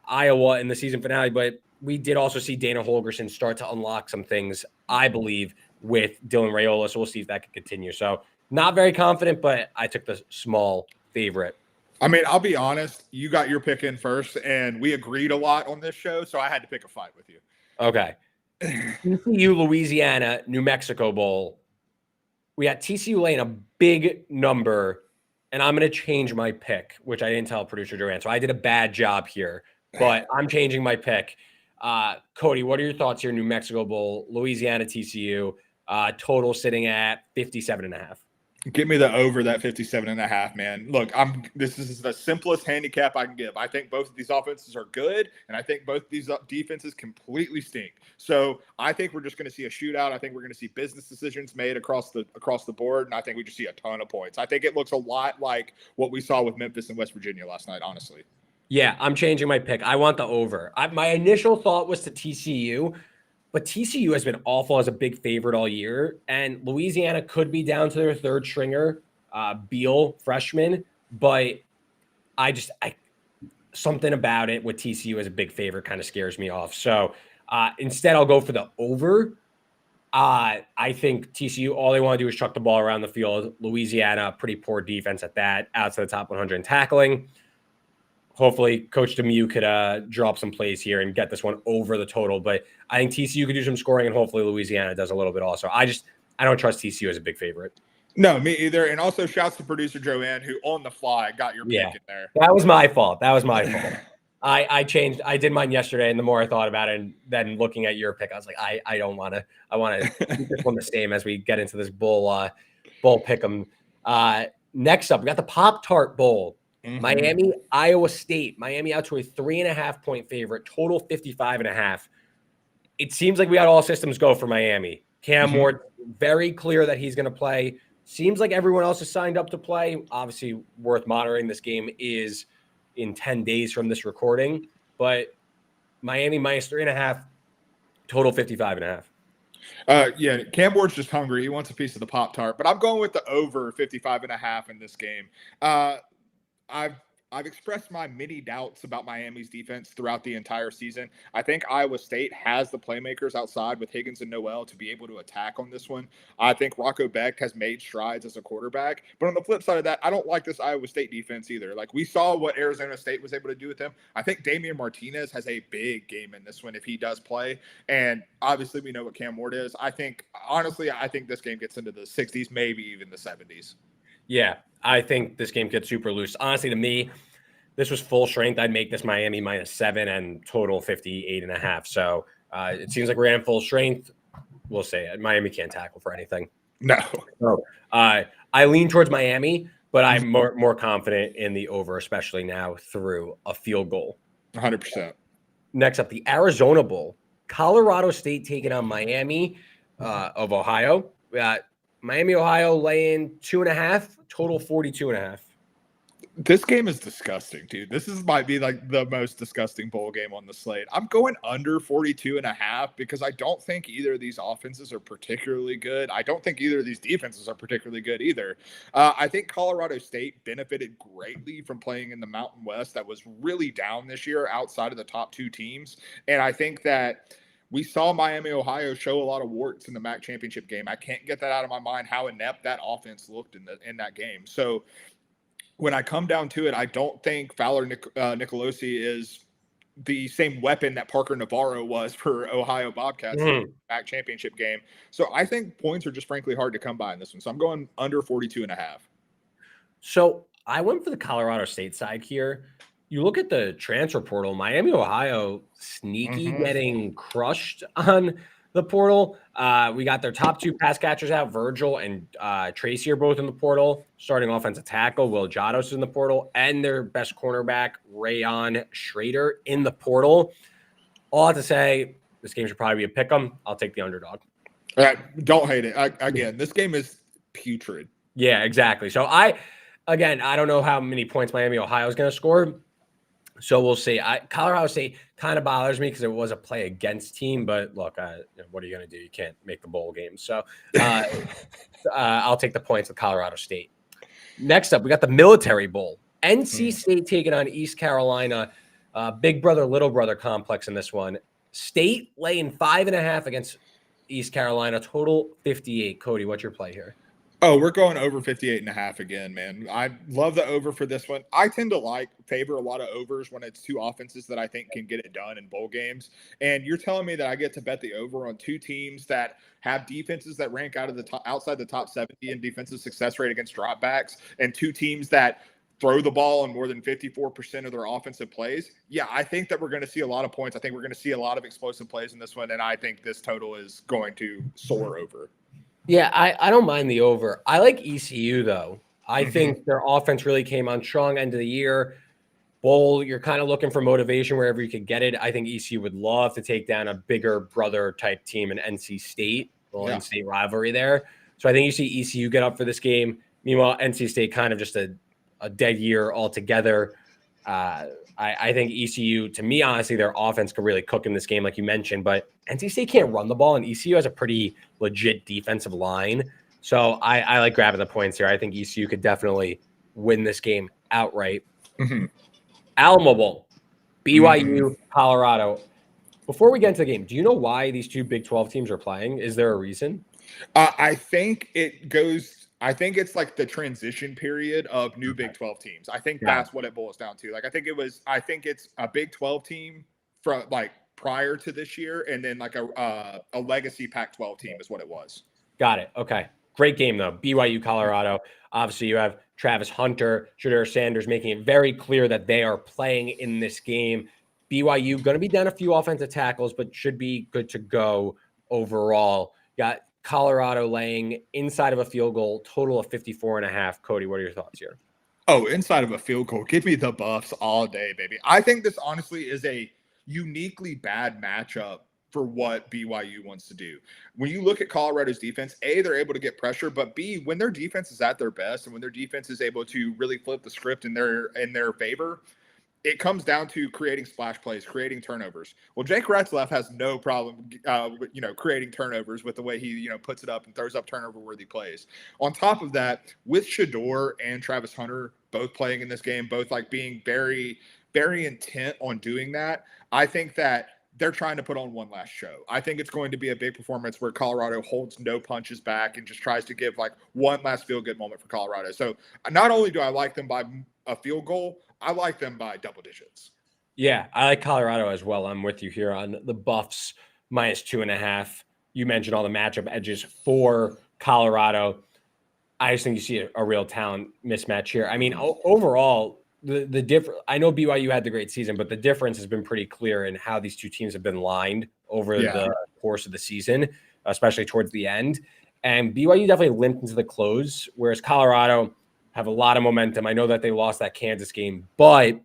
Iowa in the season finale, but we did also see Dana Holgorsen start to unlock some things, I believe, with Dylan Raiola, so we'll see if that can continue. So not very confident, but I took the small favorite. I mean, I'll be honest. You got your pick in first, and we agreed a lot on this show, so I had to pick a fight with you. Okay. TCU, Louisiana, New Mexico Bowl. We got TCU laying a big number, and I'm going to change my pick, which I didn't tell producer Joanne. So I did a bad job here, but I'm changing my pick. Cody, what are your thoughts here? New Mexico Bowl, Louisiana, TCU, total sitting at 57.5. Give me the over that 57.5, man. Look, this is the simplest handicap I can give. I think both of these offenses are good, and I think both of these defenses completely stink. So I think we're just going to see a shootout. I think we're going to see business decisions made across the board, and I think we just see a ton of points. I think it looks a lot like what we saw with Memphis and West Virginia last night, honestly. Yeah, I'm changing my pick. I want the over. My initial thought was to TCU, but TCU has been awful as a big favorite all year, and Louisiana could be down to their third stringer, Beal, freshman, but something about it with TCU as a big favorite kind of scares me off. So instead, I'll go for the over. I think TCU, all they want to do is chuck the ball around the field. Louisiana, pretty poor defense at that, outside the top 100 in tackling. Hopefully, Coach Lemieux could drop some plays here and get this one over the total. But I think TCU could do some scoring, and hopefully Louisiana does a little bit also. I don't trust TCU as a big favorite. No, me either. And also, shouts to producer Joanne, who on the fly got your pick in there. That was my fault. I changed. I did mine yesterday, and the more I thought about it, and then looking at your pick, I was like, I don't want to. I want to keep this one the same as we get into this bowl pick'em. Next up, we got the Pop-Tart Bowl. Mm-hmm. Miami, Iowa State. Miami out to a 3.5-point favorite, total 55.5. It seems like we got all systems go for Miami. Cam Ward, very clear that he's going to play. Seems like everyone else is signed up to play. Obviously, worth monitoring. This game is in 10 days from this recording, but Miami minus 3.5, total 55.5. Yeah, Cam Ward's just hungry. He wants a piece of the Pop-Tart, but I'm going with the over 55.5 in this game. I've expressed my many doubts about Miami's defense throughout the entire season. I think Iowa State has the playmakers outside with Higgins and Noel to be able to attack on this one. I think Rocco Beck has made strides as a quarterback. But on the flip side of that, I don't like this Iowa State defense either. Like, we saw what Arizona State was able to do with them. I think Damian Martinez has a big game in this one if he does play. And obviously we know what Cam Ward is. I think this game gets into the 60s, maybe even the 70s. Yeah, I think this game gets super loose. Honestly, to me, this was full strength. I'd make this Miami -7 and total 58.5. So it seems like we're in full strength. We'll say Miami can't tackle for anything. No. So, I lean towards Miami, but I'm more confident in the over, especially now through a field goal. 100%. Next up, the Arizona Bowl. Colorado State taking on Miami of Ohio. We got Miami, Ohio laying 2.5, total 42.5. This game is disgusting, dude. Might be like the most disgusting bowl game on the slate. I'm going under 42.5 because I don't think either of these offenses are particularly good. I don't think either of these defenses are particularly good either. I think Colorado State benefited greatly from playing in the Mountain West that was really down this year outside of the top two teams. And I think that we saw Miami, Ohio show a lot of warts in the MAC championship game. I can't get that out of my mind, how inept that offense looked in that game. So when I come down to it, I don't think Fowler Nicolosi is the same weapon that Parker Navarro was for Ohio Bobcats in the MAC championship game. So I think points are just frankly hard to come by in this one. So I'm going under 42.5. So I went for the Colorado State side here. You look at the transfer portal, Miami, Ohio, sneaky getting crushed on the portal. We got their top two pass catchers out. Virgil and Tracy are both in the portal. Starting offensive tackle, Will Jados is in the portal. And their best cornerback, Rayon Schrader, in the portal. All I have to say, this game should probably be a pick 'em. I'll take the underdog. Don't hate it. Again, this game is putrid. Yeah, exactly. So I don't know how many points Miami, Ohio is going to score. So we'll see. Colorado State kind of bothers me because it was a play against team, but look, what are you going to do? You can't make the bowl game. So I'll take the points with Colorado State. Next up, we got the Military Bowl. NC State taking on East Carolina. Big brother, little brother complex in this one. State laying 5.5 against East Carolina. Total 58. Cody, what's your play here? Oh, we're going over 58.5 again, man. I love the over for this one. I tend to favor a lot of overs when it's two offenses that I think can get it done in bowl games. And you're telling me that I get to bet the over on two teams that have defenses that rank outside the top 70 in defensive success rate against dropbacks, and two teams that throw the ball on more than 54% of their offensive plays. Yeah, I think that we're going to see a lot of points. I think we're going to see a lot of explosive plays in this one, and I think this total is going to soar over. Yeah, I don't mind the over. I like ECU, though. I think their offense really came on strong end of the year. Bowl, you're kind of looking for motivation wherever you could get it. I think ECU would love to take down a bigger brother type team in NC State, in-state rivalry there. So I think you see ECU get up for this game. Meanwhile, NC State kind of just a dead year altogether. I think ECU, to me, honestly, their offense could really cook in this game, like you mentioned. But NC State can't run the ball, and ECU has a pretty legit defensive line. So I like grabbing the points here. I think ECU could definitely win this game outright. Alamo Bowl, BYU, Colorado. Before we get into the game, do you know why these two Big 12 teams are playing? Is there a reason? I think it's like the transition period of new Big 12 teams. I think that's what it boils down to. I think it's a Big 12 team from prior to this year, and then a legacy Pac-12 team is what it was. Got it. Okay. Great game, though. BYU, Colorado. Obviously, you have Travis Hunter, Shedeur Sanders making it very clear that they are playing in this game. BYU going to be down a few offensive tackles, but should be good to go overall. Got Colorado laying inside of a field goal, total of 54.5. Cody, what are your thoughts here? Oh, inside of a field goal. Give me the Buffs all day, baby. I think this honestly is a uniquely bad matchup for what BYU wants to do. When you look at Colorado's defense, A, they're able to get pressure, but B, when their defense is at their best and when their defense is able to really flip the script in their favor, it comes down to creating splash plays, creating turnovers. Well, Jake Retzlaff has no problem, creating turnovers with the way he, puts it up and throws up turnover-worthy plays. On top of that, with Shedeur and Travis Hunter both playing in this game, both like being very, very intent on doing that. I think that they're trying to put on one last show. I think it's going to be a big performance where Colorado holds no punches back and just tries to give like one last feel-good moment for Colorado. So not only do I like them by a field goal, I like them by double digits. Yeah, I like Colorado as well. I'm with you here on the Buffs -2.5. You mentioned all the matchup edges for Colorado. I just think you see a real talent mismatch here. I mean, overall, the difference. I know BYU had the great season, but the difference has been pretty clear in how these two teams have been lined over the course of the season, especially towards the end. And BYU definitely limped into the close, whereas Colorado have a lot of momentum. I know that they lost that Kansas game, but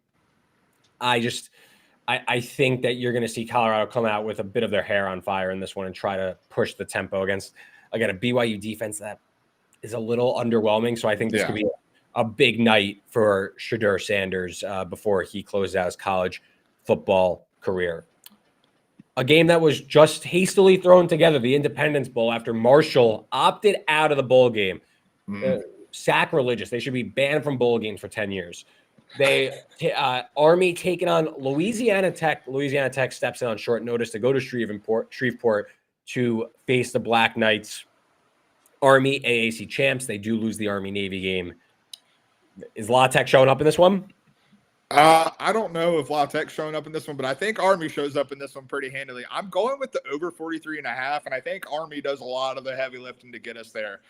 I think that you're going to see Colorado come out with a bit of their hair on fire in this one and try to push the tempo against, again, a BYU defense that is a little underwhelming. So I think this could be a big night for Shedeur Sanders before he closed out his college football career. A game that was just hastily thrown together, the Independence Bowl, after Marshall opted out of the bowl game. Sacrilegious. They should be banned from bowl games for 10 years. Army taking on Louisiana Tech. Louisiana Tech steps in on short notice to go to Shreveport to face the Black Knights. Army AAC champs. They do lose the Army-Navy game. Is La Tech showing up in this one? I don't know if La Tech's showing up in this one, but I think Army shows up in this one pretty handily. I'm going with the over 43.5, and I think Army does a lot of the heavy lifting to get us there.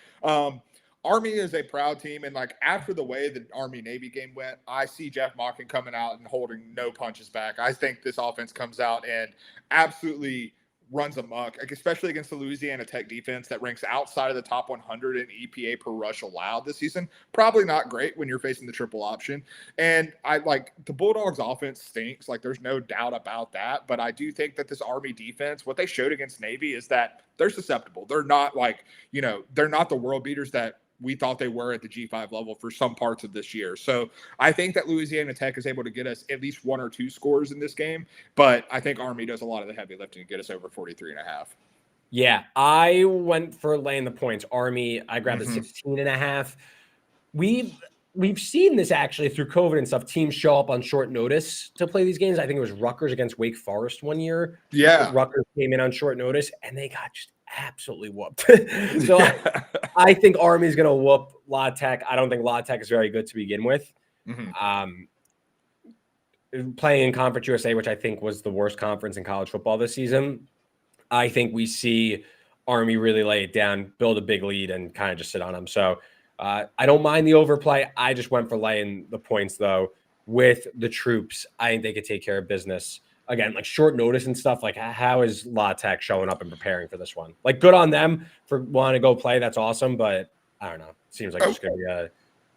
Army is a proud team, and like after the way the Army-Navy game went, I see Jeff Mockin coming out and holding no punches back. I think this offense comes out and absolutely runs amok, like especially against the Louisiana Tech defense that ranks outside of the top 100 in EPA per rush allowed this season. Probably not great when you're facing the triple option. And I like the Bulldogs offense stinks. Like there's no doubt about that. But I do think that this Army defense, what they showed against Navy is that they're susceptible. They're not like, they're not the world beaters that we thought they were at the G5 level for some parts of this year. So I think that Louisiana Tech is able to get us at least one or two scores in this game, but I think Army does a lot of the heavy lifting to get us over 43.5. Yeah, I went for laying the points. Army, I grabbed the 16.5. We've seen this actually through COVID and stuff. Teams show up on short notice to play these games. I think it was Rutgers against Wake Forest one year. Yeah. Rutgers came in on short notice and they got just absolutely whooped. So I think Army's going to whoop La Tech. I don't think La Tech is very good to begin with. Playing in Conference USA, which I think was the worst conference in college football this season, I think we see Army really lay it down, build a big lead, and kind of just sit on them. So I don't mind the overplay. I just went for laying the points, though, with the troops. I think they could take care of business. Again, like short notice and stuff, like how is La Tech showing up and preparing for this one? Like good on them for wanting to go play. That's awesome. But I don't know. Seems like it's going to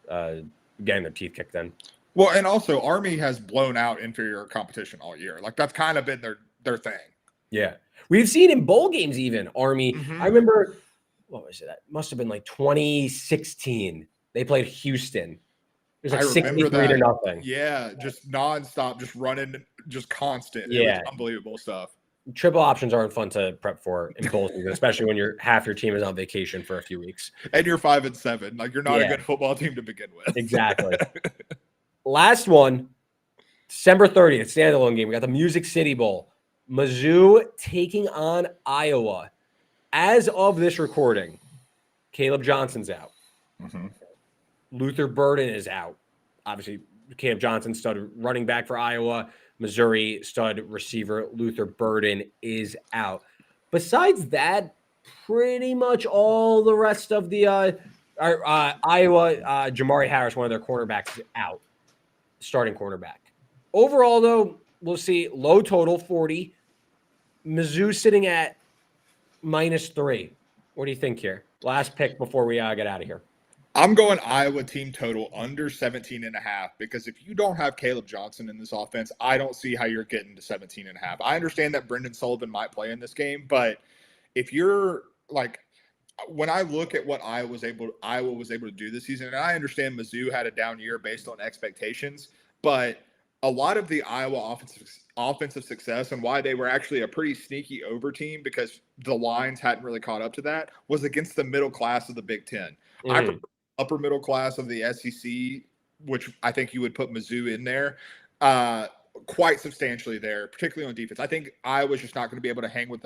be getting their teeth kicked in. Well, and also Army has blown out inferior competition all year. Like that's kind of been their thing. Yeah. We've seen in bowl games even Army. I remember, what was it? That must have been like 2016. They played Houston. It was like 63-0. Yeah, just nonstop, just running, just constant. Yeah. It was unbelievable stuff. Triple options aren't fun to prep for in bowl season, especially when half your team is on vacation for a few weeks. And you're 5-7. Like you're not a good football team to begin with. Exactly. Last one, December 30th, standalone game. We got the Music City Bowl. Mizzou taking on Iowa. As of this recording, Caleb Johnson's out. Luther Burden is out. Obviously, Caleb Johnson, stud running back for Iowa. Missouri stud receiver Luther Burden is out. Besides that, pretty much all the rest of the Iowa, Jamari Harris, one of their cornerbacks, is out. Starting cornerback. Overall, though, we'll see low total 40. Mizzou sitting at -3. What do you think here? Last pick before we get out of here. I'm going Iowa team total under 17.5 because if you don't have Caleb Johnson in this offense, I don't see how you're getting to 17.5. I understand that Brendan Sullivan might play in this game, but if you're like, when I look at what Iowa was able to do this season, and I understand Mizzou had a down year based on expectations, but a lot of the Iowa offensive success and why they were actually a pretty sneaky over team because the lines hadn't really caught up to that was against the middle class of the Big Ten. I prefer upper middle class of the SEC which I think you would put Mizzou in there, quite substantially there, particularly on defense. I think Iowa's just not going to be able to hang with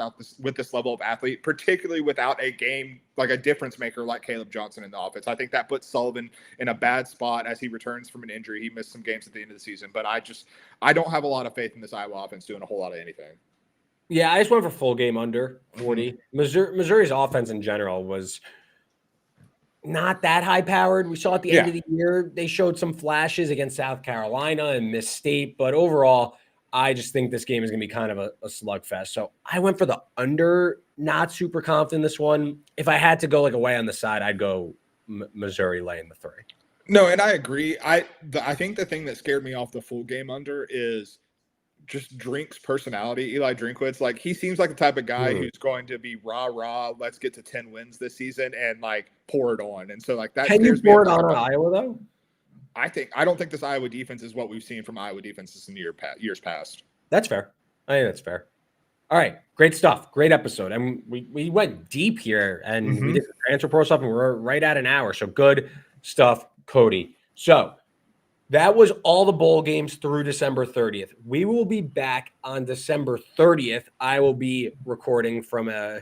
this level of athlete, particularly without a game like a difference maker like Caleb Johnson in the offense. I think that puts Sullivan in a bad spot as he returns from an injury. He missed some games at the end of the season, but I don't have a lot of faith in this Iowa offense doing a whole lot of anything. Yeah, I just went for full game under 40. Missouri's offense in general was not that high powered. We saw at the end of the year, they showed some flashes against South Carolina and Miss State, but overall, I just think this game is going to be kind of a slugfest. So I went for the under, not super confident in this one. If I had to go like away on the side, I'd go Missouri laying the 3. No, and I agree. I think the thing that scared me off the full game under is just Drink's personality. Eli Drinkwitz, like he seems like the type of guy who's going to be rah, let's get to 10 wins this season and like pour it on. And so like that. Can you pour it on Iowa though? I don't think this Iowa defense is what we've seen from Iowa defenses in years past. That's fair. I think that's fair. All right. Great stuff. Great episode. And we went deep here and we did the transfer portal stuff and we're right at an hour. So good stuff, Cody. So that was all the bowl games through December 30th. We will be back on December 30th. I will be recording from a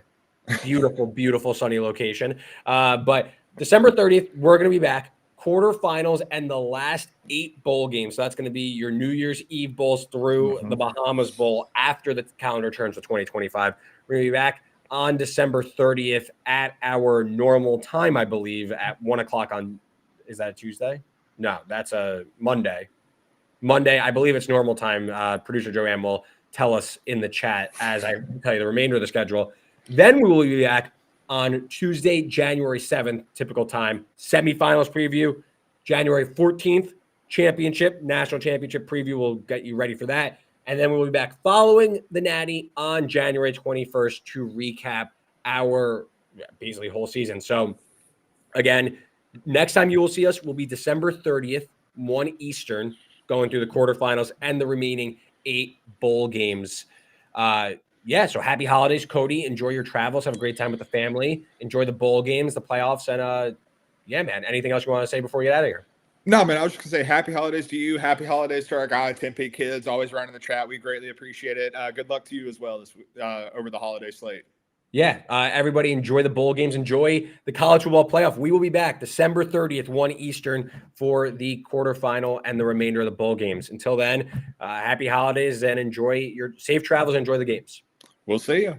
beautiful, beautiful sunny location. But December 30th, we're going to be back. Quarterfinals and the last 8 bowl games. So that's going to be your New Year's Eve bowls through the Bahamas Bowl after the calendar turns to 2025. We're going to be back on December 30th at our normal time, I believe, at 1 o'clock on, is that a Tuesday? No, that's a Monday. I believe it's normal time. Producer Joanne will tell us in the chat as I tell you the remainder of the schedule. Then we will be back on Tuesday, January 7th, typical time. Semifinals preview, January 14th, national championship preview. We'll get you ready for that. And then we'll be back following the Natty on January 21st to recap our basically whole season. So again, next time you will see us will be December 30th, 1 Eastern, going through the quarterfinals and the remaining 8 bowl games. So happy holidays, Cody. Enjoy your travels. Have a great time with the family. Enjoy the bowl games, the playoffs, and man, anything else you want to say before we get out of here? No, man, I was just going to say happy holidays to you. Happy holidays to our guy, Tempe Kids, always running the chat. We greatly appreciate it. Good luck to you as well over the holiday slate. Yeah, everybody enjoy the bowl games. Enjoy the college football playoff. We will be back December 30th, 1 Eastern for the quarterfinal and the remainder of the bowl games. Until then, happy holidays and enjoy your safe travels. Enjoy the games. We'll see you.